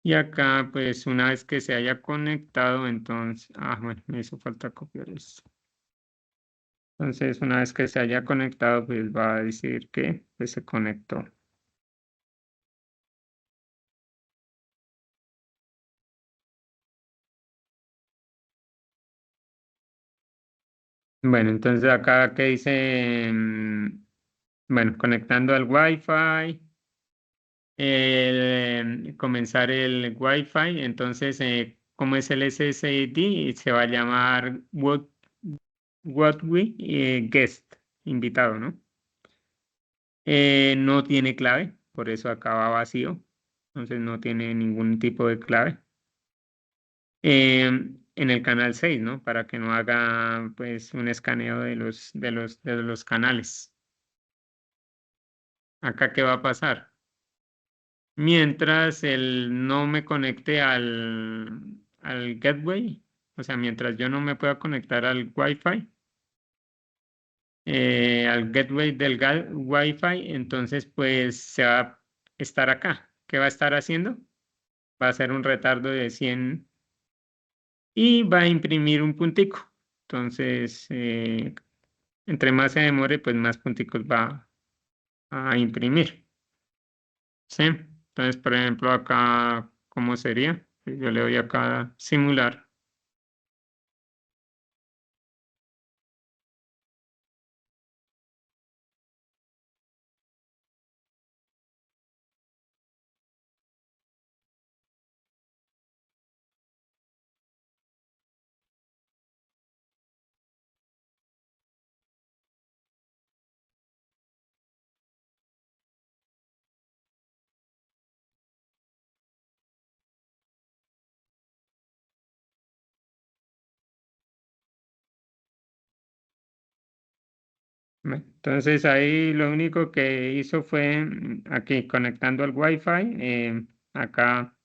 y acá, pues una vez que se haya conectado, entonces, bueno, me hizo falta copiar esto. Entonces, una vez que se haya conectado, pues va a decir que pues, se conectó. Bueno, entonces acá que dice, bueno, conectando al Wi-Fi, comenzar el Wi-Fi, entonces, como es el SSID, se va a llamar what we guest, invitado, ¿no? No tiene clave, por eso acaba vacío, entonces no tiene ningún tipo de clave. En el canal 6, ¿no? Para que no haga pues un escaneo de los canales. Acá, ¿qué va a pasar? Mientras él no me conecte al gateway, o sea, mientras yo no me pueda conectar al Wi-Fi, al gateway del Wi-Fi, entonces pues se va a estar acá. ¿Qué va a estar haciendo? Va a ser un retardo de 100 y va a imprimir un puntico. Entonces, entre más se demore, pues más punticos va a imprimir. ¿Sí? Entonces, por ejemplo, acá, ¿cómo sería? Yo le doy acá simular. Bueno, entonces ahí lo único que hizo fue aquí conectando al Wi-Fi, acá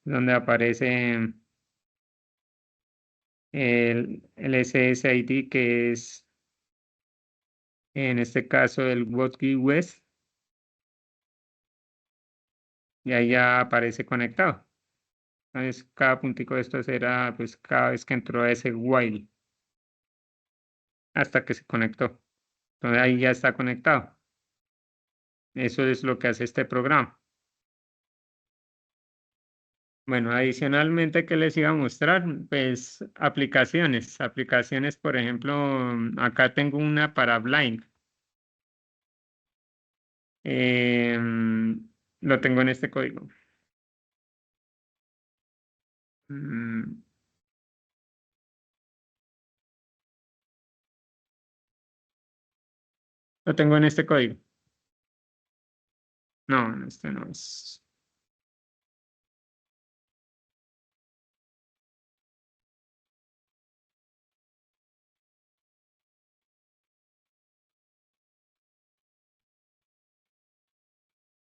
donde aparece el SSID que es en este caso el Wotkey West y ahí ya aparece conectado. Entonces, cada puntico de estos era, pues, cada vez que entró a ese while, hasta que se conectó. Entonces, ahí ya está conectado. Eso es lo que hace este programa. Bueno, adicionalmente, ¿qué les iba a mostrar? Pues, aplicaciones, por ejemplo, acá tengo una para Blind. Lo tengo en este código. Mm, Lo tengo en este código. No, este no es.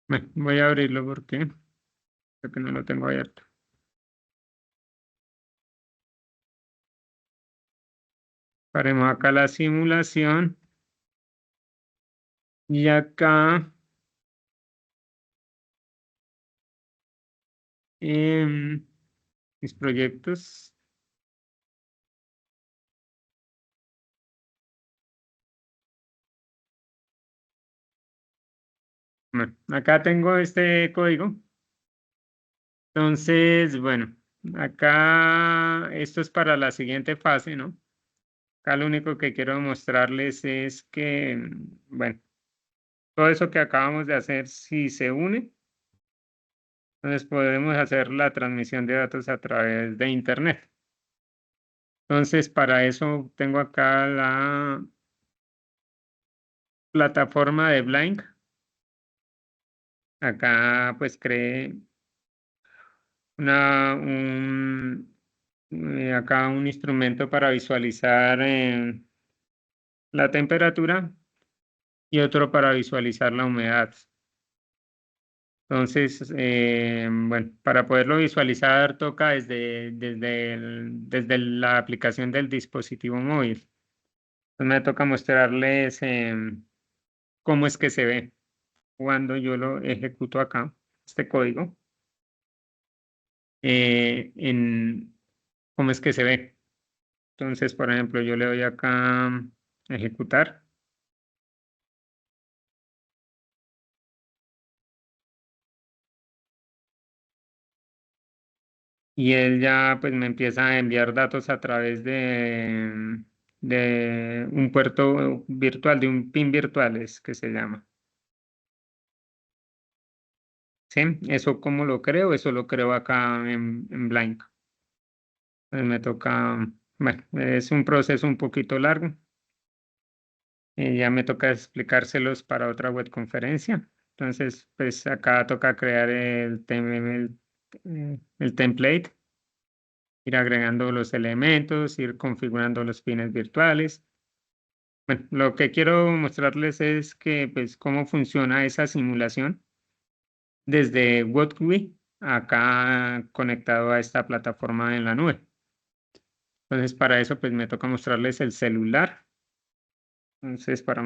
Bueno, voy a abrirlo porque creo que no lo tengo abierto. Haremos acá la simulación. Y acá en mis proyectos. Bueno, acá tengo este código. Entonces, bueno, acá esto es para la siguiente fase, ¿no? Acá lo único que quiero mostrarles es que, bueno, todo eso que acabamos de hacer, si se une, entonces podemos hacer la transmisión de datos a través de Internet. Entonces, para eso tengo acá la plataforma de Blink. Acá pues creé acá un instrumento para visualizar la temperatura y otro para visualizar la humedad. Entonces, bueno, para poderlo visualizar toca desde la aplicación del dispositivo móvil. Entonces me toca mostrarles cómo es que se ve cuando yo lo ejecuto acá, este código, en cómo es que se ve. Entonces, por ejemplo, yo le doy acá a ejecutar. Y él ya pues me empieza a enviar datos a través de un puerto virtual, de un pin virtual es que se llama. ¿Sí? Eso como lo creo, eso lo creo acá en Blink. Entonces me toca, bueno, es un proceso un poquito largo. Ya me toca explicárselos para otra webconferencia. Entonces, pues acá toca crear el template, ir agregando los elementos, ir configurando los pines virtuales. Bueno, lo que quiero mostrarles es que, pues, cómo funciona esa simulación desde WebGui acá conectado a esta plataforma en la nube. Entonces, para eso, pues, me toca mostrarles el celular. Entonces, para